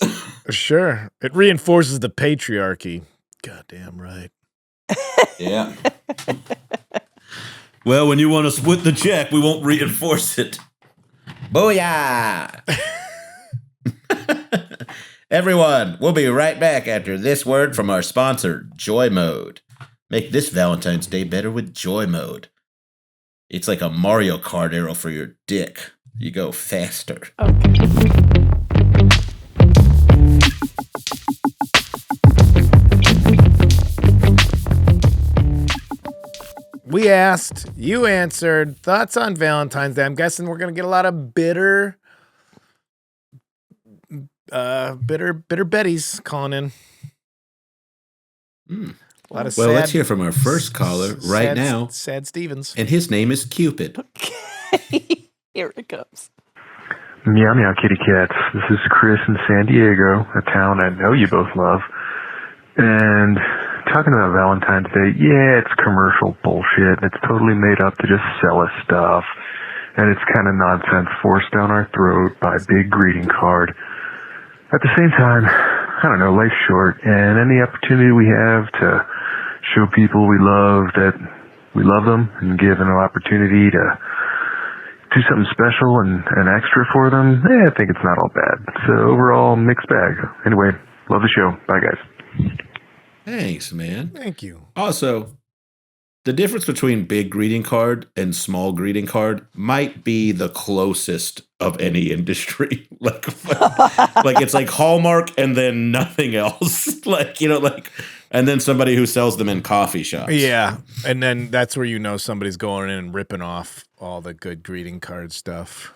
Sure. It reinforces the patriarchy. Goddamn right. Yeah. Well, when you want to split the check, we won't reinforce it. Booyah! Everyone, we'll be right back after this word from our sponsor, JOYMODE. Make this Valentine's Day better with JOYMODE. It's like a Mario Kart arrow for your dick. You go faster. We asked, you answered. Thoughts on Valentine's Day? I'm guessing we're going to get a lot of bitter Betties calling in. A lot of Well, let's hear from our first caller right now. Sad Stevens. And his name is Cupid. Here it comes. Meow meow kitty cats. This is Chris in San Diego, a town I know you both love. And talking about Valentine's Day, yeah, it's commercial bullshit. It's totally made up to just sell us stuff. And it's kind of nonsense forced down our throat by a big greeting card. At the same time, I don't know, life's short, and any opportunity we have to show people we love that we love them and give them an opportunity to do something special and extra for them, I think it's not all bad. So overall, mixed bag. Anyway, love the show. Bye, guys. Thanks, man. Thank you. Also, the difference between big greeting card and small greeting card might be the closest of any industry. like it's like Hallmark and then nothing else. And then somebody who sells them in coffee shops. Yeah, and then that's where you know somebody's going in and ripping off all the good greeting card stuff.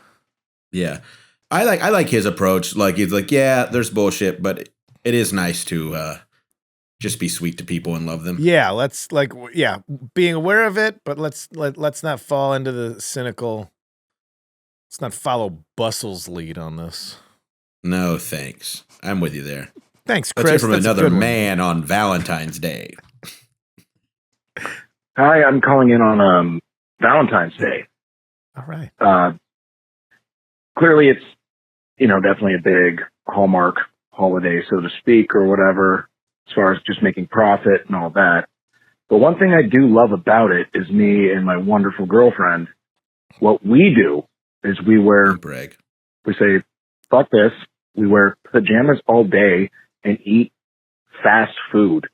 Yeah. I like his approach. Like, he's like, yeah, there's bullshit, but it is nice to just be sweet to people and love them. Yeah, being aware of it, but let's not fall into the cynical. Let's not follow Bustle's lead on this. No, thanks. I'm with you there. Thanks, Chris. Let's hear from That's a another good one. man on Valentine's Day. Hi, I'm calling in on Valentine's Day. All right. Clearly, it's definitely a big Hallmark holiday, so to speak, or whatever, as far as just making profit and all that. But one thing I do love about it is me and my wonderful girlfriend. What we do is we say, fuck this. We wear pajamas all day and eat fast food.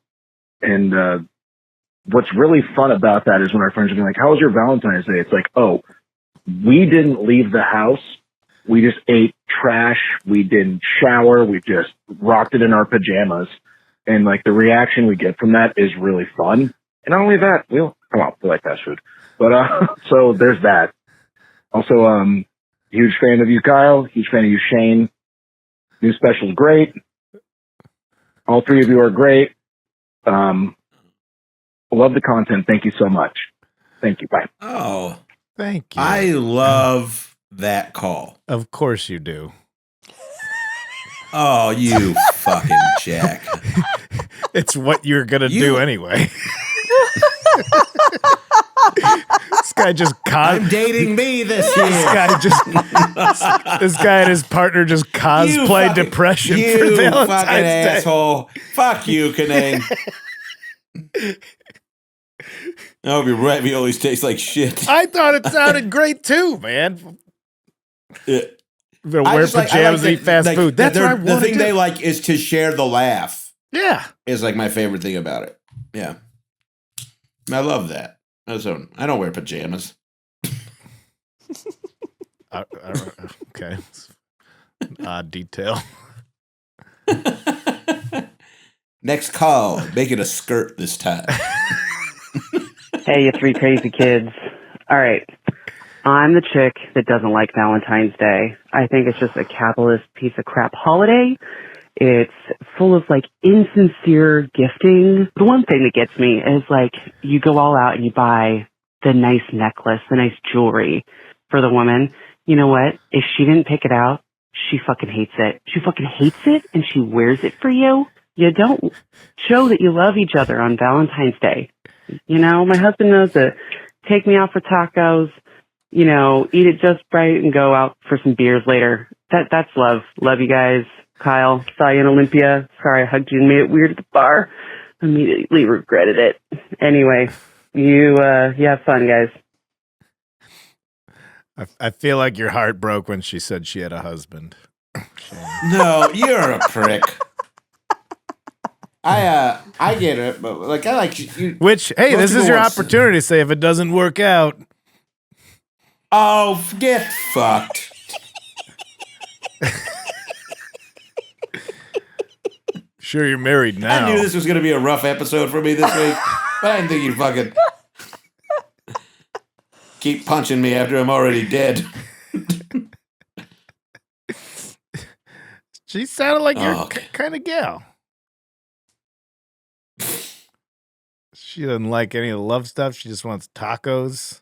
And what's really fun about that is when our friends are like, how was your Valentine's Day? It's like, oh, we didn't leave the house. We just ate trash. We didn't shower. We just rocked it in our pajamas. And like the reaction we get from that is really fun. And not only that, we like fast food. But so there's that. Also, huge fan of you, Kyle. Huge fan of you, Shane. New special's great. All three of you are great. Love the content. Thank you so much. Thank you. Bye. Oh, thank you. I love that call. Of course you do. Oh, you fucking jack. It's what you're gonna do anyway. This guy just I'm dating me this year. This guy and his partner just cosplay depression for Valentine's fucking Day. asshole. Fuck you, Kanane. I hope your raviolis taste like shit. I thought it sounded great too, man. Yeah. I'm gonna wear pajamas and eat fast food. That's what I want to do. The thing they like is to share the laugh. Yeah. Is like my favorite thing about it. Yeah. I love that. I don't wear pajamas. Okay. Odd detail. Next call. Make it a skirt this time. Hey, you three crazy kids. All right. I'm the chick that doesn't like Valentine's Day. I think it's just a capitalist piece of crap holiday. It's full of like insincere gifting. The one thing that gets me is like you go all out and you buy the nice necklace, the nice jewelry for the woman. You know what? If she didn't pick it out, she fucking hates it. She fucking hates it and she wears it for you. You don't show that you love each other on Valentine's Day. You know, my husband knows to take me out for tacos, you know, eat it just right and go out for some beers later. That's love. Love you guys. Kyle, saw you in Olympia. Sorry I hugged you and made it weird at the bar. Immediately regretted it. Anyway, you have fun, guys. I feel like your heart broke when she said she had a husband. No, you're a prick. I get it, but like I like you. Which, hey, this is your opportunity to say if it doesn't work out. Oh, get fucked. Sure, you're married now. I knew this was going to be a rough episode for me this week, but I didn't think you'd fucking keep punching me after I'm already dead. She sounded like your kind of gal. She doesn't like any of the love stuff. She just wants tacos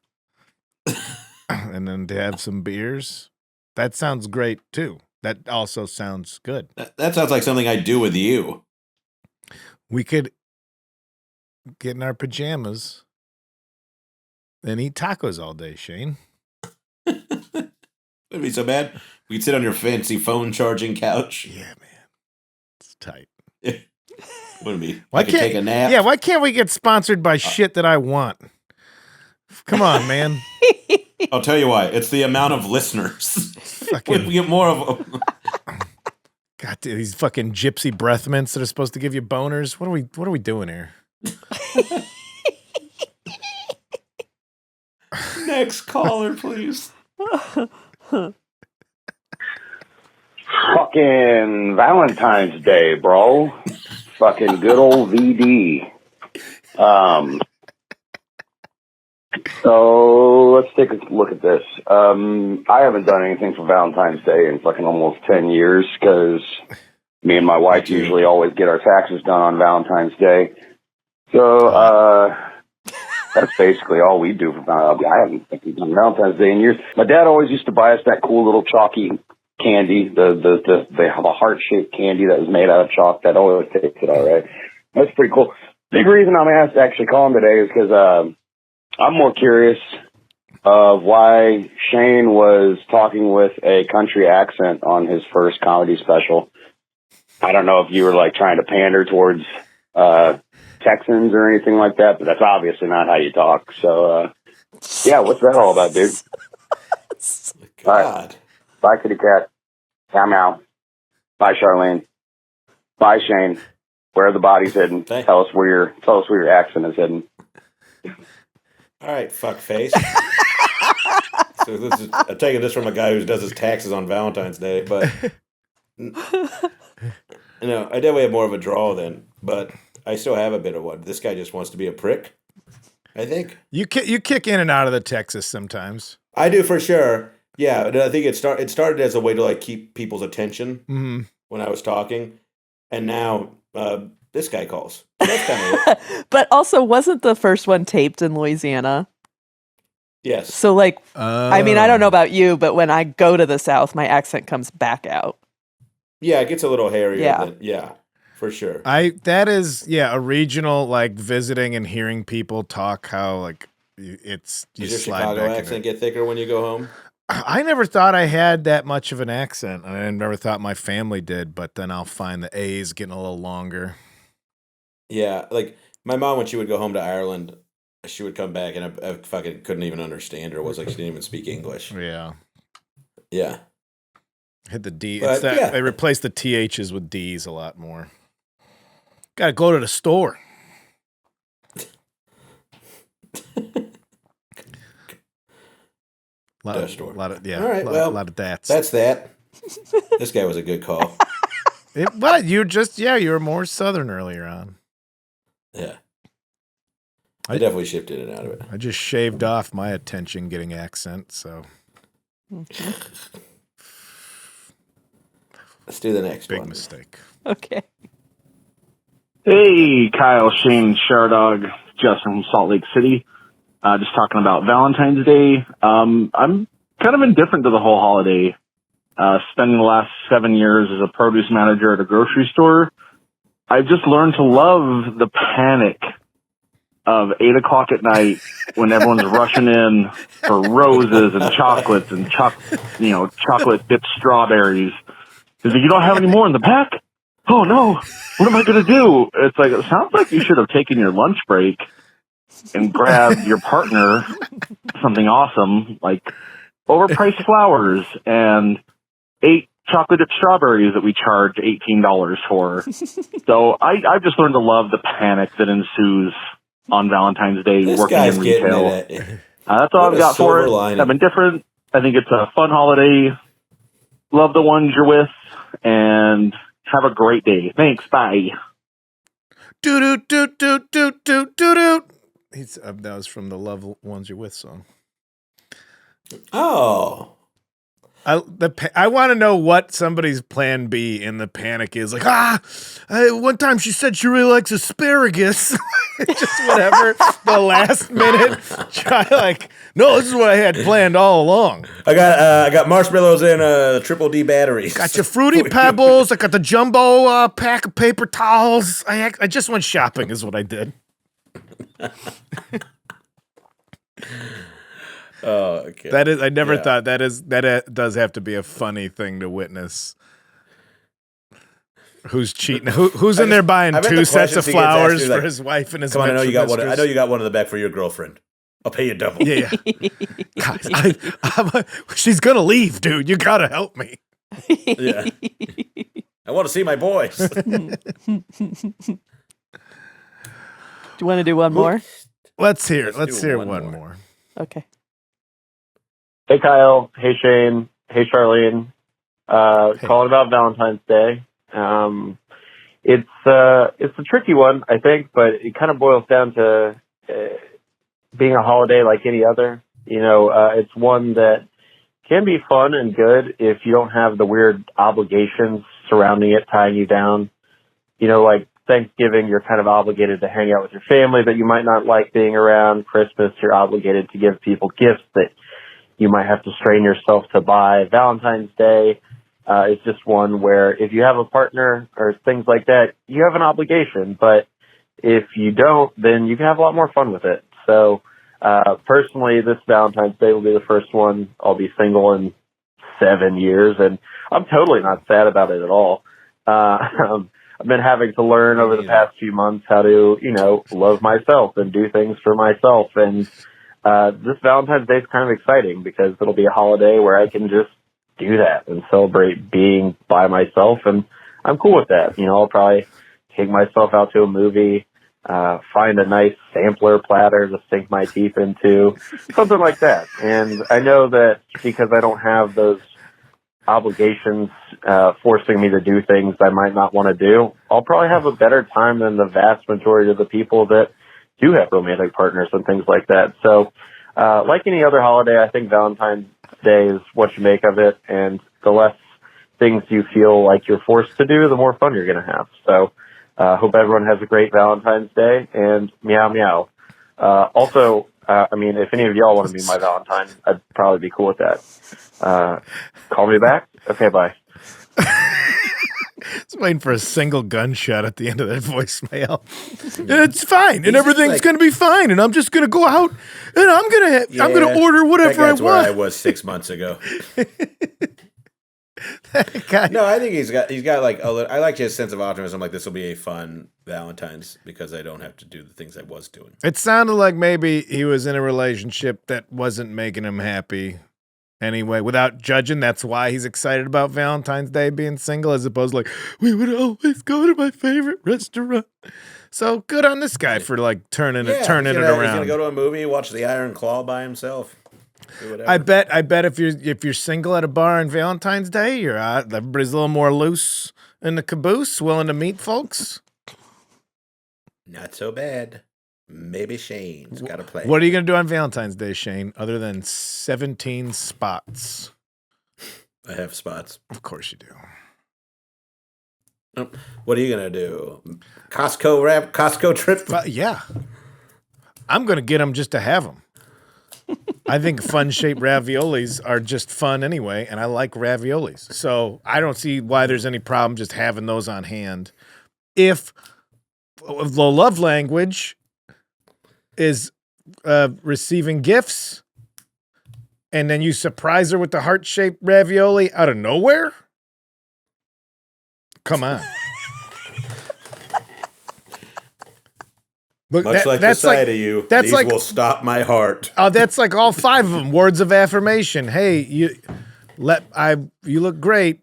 and then to have some beers. That sounds great, too. That also sounds good. That sounds like something I'd do with you. We could get in our pajamas and eat tacos all day, Shane. Wouldn't be so bad. We'd sit on your fancy phone charging couch. Yeah, man. It's tight. Wouldn't be. Why I could take a nap. Yeah, why can't we get sponsored by shit that I want? Come on, man. I'll tell you why. It's the amount of listeners. We get more of them. God, these fucking gypsy breath mints that are supposed to give you boners. What are we doing here? Next caller, please. Fucking Valentine's Day, bro. Fucking good old VD. So let's take a look at this. I haven't done anything for Valentine's Day in fucking almost 10 years because me and my wife usually always get our taxes done on Valentine's Day. So that's basically all we do for Valentine's Day. I haven't fucking done Valentine's Day in years. My dad always used to buy us that cool little chalky candy. They have a heart-shaped candy that was made out of chalk that always tasted all right. That's pretty cool. Big reason I'm asked to actually call him today is because I'm more curious of why Shane was talking with a country accent on his first comedy special. I don't know if you were like trying to pander towards Texans or anything like that, but that's obviously not how you talk. So, yeah, what's that all about, dude? All right. Bye, kitty cat. Meow meow. Bye, Charlene. Bye, Shane. Where are the bodies hidden? Tell us where your accent is hidden. All right, fuckface. So I'm taking this from a guy who does his taxes on Valentine's Day, but I definitely have more of a draw then, but I still have a bit of one. This guy just wants to be a prick, I think. You kick in and out of the Texas sometimes. I do for sure. Yeah, and I think it started as a way to like keep people's attention when I was talking, and now this guy calls. That's kind of it. But also, wasn't the first one taped in Louisiana? Yes. So, like, I mean, I don't know about you, but when I go to the South, my accent comes back out. Yeah, it gets a little hairier. Yeah. Yeah, for sure. That is a regional, like, visiting and hearing people talk how, like, it's you Does your slide Chicago back accent into. get thicker when you go home? I never thought I had that much of an accent. I never thought my family did, but then I'll find the A's getting a little longer. Yeah, like my mom, when she would go home to Ireland, she would come back and I fucking couldn't even understand her. It was like she didn't even speak English. Yeah. Yeah. Hit the D. But, It's that yeah. they replaced the THs with Ds a lot more. Gotta go to the store. Lot of that's. That's that. This guy was a good call. But you were more Southern earlier on. Yeah. I definitely shifted it out of it. I just shaved off my attention getting accent, so. Let's do the next Big one. mistake. Okay. Hey, Kyle, Shane, Shardog, Justin from Salt Lake City. Just talking about Valentine's Day. I'm kind of indifferent to the whole holiday. Spending the last 7 years as a produce manager at a grocery store, I've just learned to love the panic of 8 o'clock at night when everyone's rushing in for roses and chocolates and chocolate dipped strawberries. Is it, you don't have any more in the pack? Oh no, what am I going to do? It's like, it sounds like you should have taken your lunch break and grabbed your partner something awesome, like overpriced flowers and 8 chocolate dipped strawberries that we charge $18 for. So I've just learned to love the panic that ensues on Valentine's Day This working guy's in getting retail. it. That's all What I've a got for silver it. lining. I've been different. I think it's a fun holiday. Love the ones you're with, and have a great day. Thanks. Bye. Do do do do do do do do. That was from the "Love Ones You're With" song. Oh. I want to know what somebody's plan B in the panic is. Like, one time she said she really likes asparagus. Just whatever. The last minute. No, this is what I had planned all along. I got marshmallows and triple D batteries. Got your Fruity Pebbles. I got the jumbo pack of paper towels. I just went shopping is what I did. Oh, okay. That is. I never thought that does have to be a funny thing to witness. Who's cheating? Who's in there buying 2 sets of flowers for his wife and his Come on, I know you got one. mistress? I know you got one in the back for your girlfriend. I'll pay you double. Yeah. Guys, she's gonna leave, dude. You gotta help me. Yeah. I want to see my boys. Do you want to do one more? Let's hear one more. Okay. Hey, Kyle. Hey, Shane. Hey, Charlene. Calling about Valentine's Day. It's a tricky one, I think, but it kind of boils down to being a holiday like any other. It's one that can be fun and good if you don't have the weird obligations surrounding it, tying you down. Like Thanksgiving, you're kind of obligated to hang out with your family that you might not like being around. Christmas, you're obligated to give people gifts that you might have to strain yourself to buy. Valentine's Day is just one where if you have a partner or things like that, you have an obligation. But if you don't, then you can have a lot more fun with it. So personally, this Valentine's Day will be the first one. I'll be single in 7 years, and I'm totally not sad about it at all. I've been having to learn over the past few months how to, love myself and do things for myself. And this Valentine's Day is kind of exciting because it'll be a holiday where I can just do that and celebrate being by myself. And I'm cool with that. I'll probably take myself out to a movie, find a nice sampler platter to sink my teeth into, something like that. And I know that because I don't have those obligations forcing me to do things I might not want to do, I'll probably have a better time than the vast majority of the people that do have romantic partners and things like that. So like any other holiday, I think Valentine's Day is what you make of it, and the less things you feel like you're forced to do, the more fun you're going to have. So hope everyone has a great Valentine's Day, and meow meow. Also, if any of y'all want to be my Valentine, I'd probably be cool with that. Call me back? Okay, bye. It's waiting for a single gunshot at the end of that voicemail. And it's fine, and everything's going to be fine, and I'm just going to go out, and I'm going to order whatever I want. That's where I was 6 months ago. No, I think he's got like a little, I like his sense of optimism. Like, this will be a fun Valentine's because I don't have to do the things I was doing. It sounded like maybe he was in a relationship that wasn't making him happy. Anyway, without judging, that's why he's excited about Valentine's Day being single, as opposed to like, we would always go to my favorite restaurant. So good on this guy for like turning it around. He's gonna go to a movie, watch The Iron Claw by himself. I bet if you're single at a bar on Valentine's Day, you're out. Everybody's a little more loose in the caboose, willing to meet folks. Not so bad. Maybe Shane's got a play. What are you going to do on Valentine's Day, Shane, other than 17 spots? I have spots. Of course you do. What are you going to do? Costco trip? Yeah. I'm going to get them just to have them. I think fun-shaped raviolis are just fun anyway, and I like raviolis. So I don't see why there's any problem just having those on hand. If the love language is receiving gifts, and then you surprise her with the heart-shaped ravioli out of nowhere? Come on. Look, much like the side of you, these will stop my heart. Oh, that's like all 5 of them. Words of affirmation. Hey, you look great.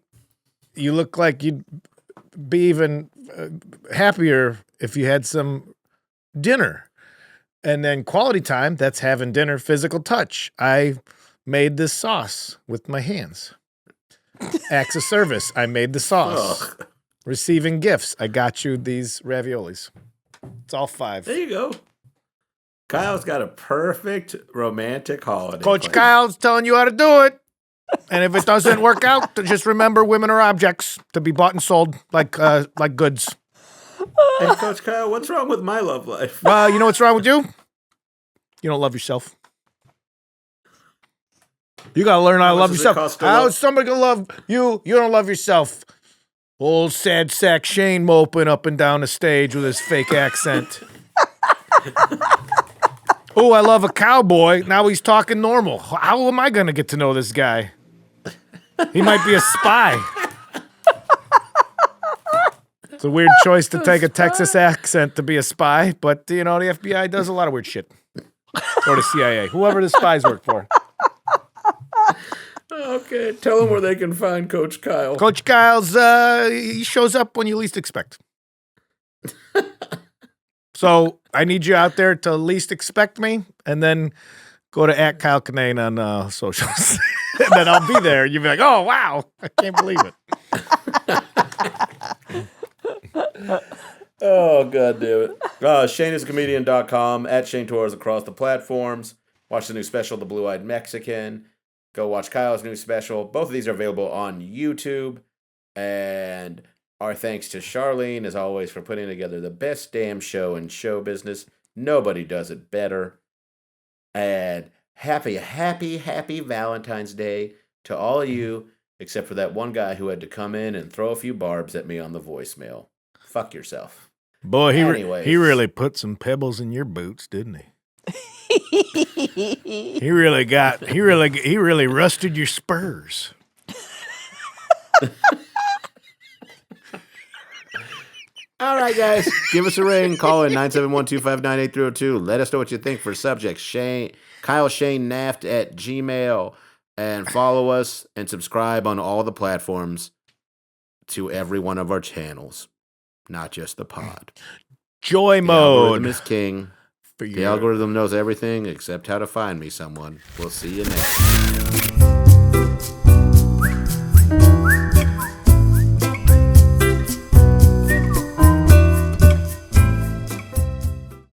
You look like you'd be even happier if you had some dinner. And then quality time, that's having dinner, physical touch. I made this sauce with my hands. Acts of service, I made the sauce. Ugh. Receiving gifts, I got you these raviolis. It's all 5. There you go. Kyle's got a perfect romantic holiday. Coach Kyle's telling you how to do it. And if it doesn't work out, just remember women are objects to be bought and sold like goods. Hey, Coach Kyle, what's wrong with my love life? You know what's wrong with you? You don't love yourself. You got to learn how to love yourself. How's somebody going to love you? You don't love yourself. Old sad sack Shane moping up and down the stage with his fake accent. Oh, I love a cowboy. Now he's talking normal. How am I going to get to know this guy? He might be a spy. It's a weird choice to take a Texas accent to be a spy, but, the FBI does a lot of weird shit. Or the CIA. Whoever the spies work for. Okay, tell them where they can find Coach Kyle. Coach Kyle's, he shows up when you least expect. So I need you out there to least expect me, and then go to @KyleKinane on socials. And then I'll be there. You'll be like, oh, wow, I can't believe it. Oh, God damn it. ShaneIsAComedian.com, @ShaneTorres across the platforms. Watch the new special, The Blue-Eyed Mexican. Go watch Kyle's new special. Both of these are available on YouTube. And our thanks to Charlene, as always, for putting together the best damn show in show business. Nobody does it better. And happy Valentine's Day to all of you, except for that one guy who had to come in and throw a few barbs at me on the voicemail. Fuck yourself. Boy, he really put some pebbles in your boots, didn't he? He really rusted your spurs. All right, guys, give us a ring. Call in 971-259-8302. Let us know what you think for subject. Kyle Shane Naft at Gmail. And follow us and subscribe on all the platforms to every one of our channels, not just the pod. JOYMODE. The algorithm is king. The algorithm knows everything except how to find me someone. We'll see you next time.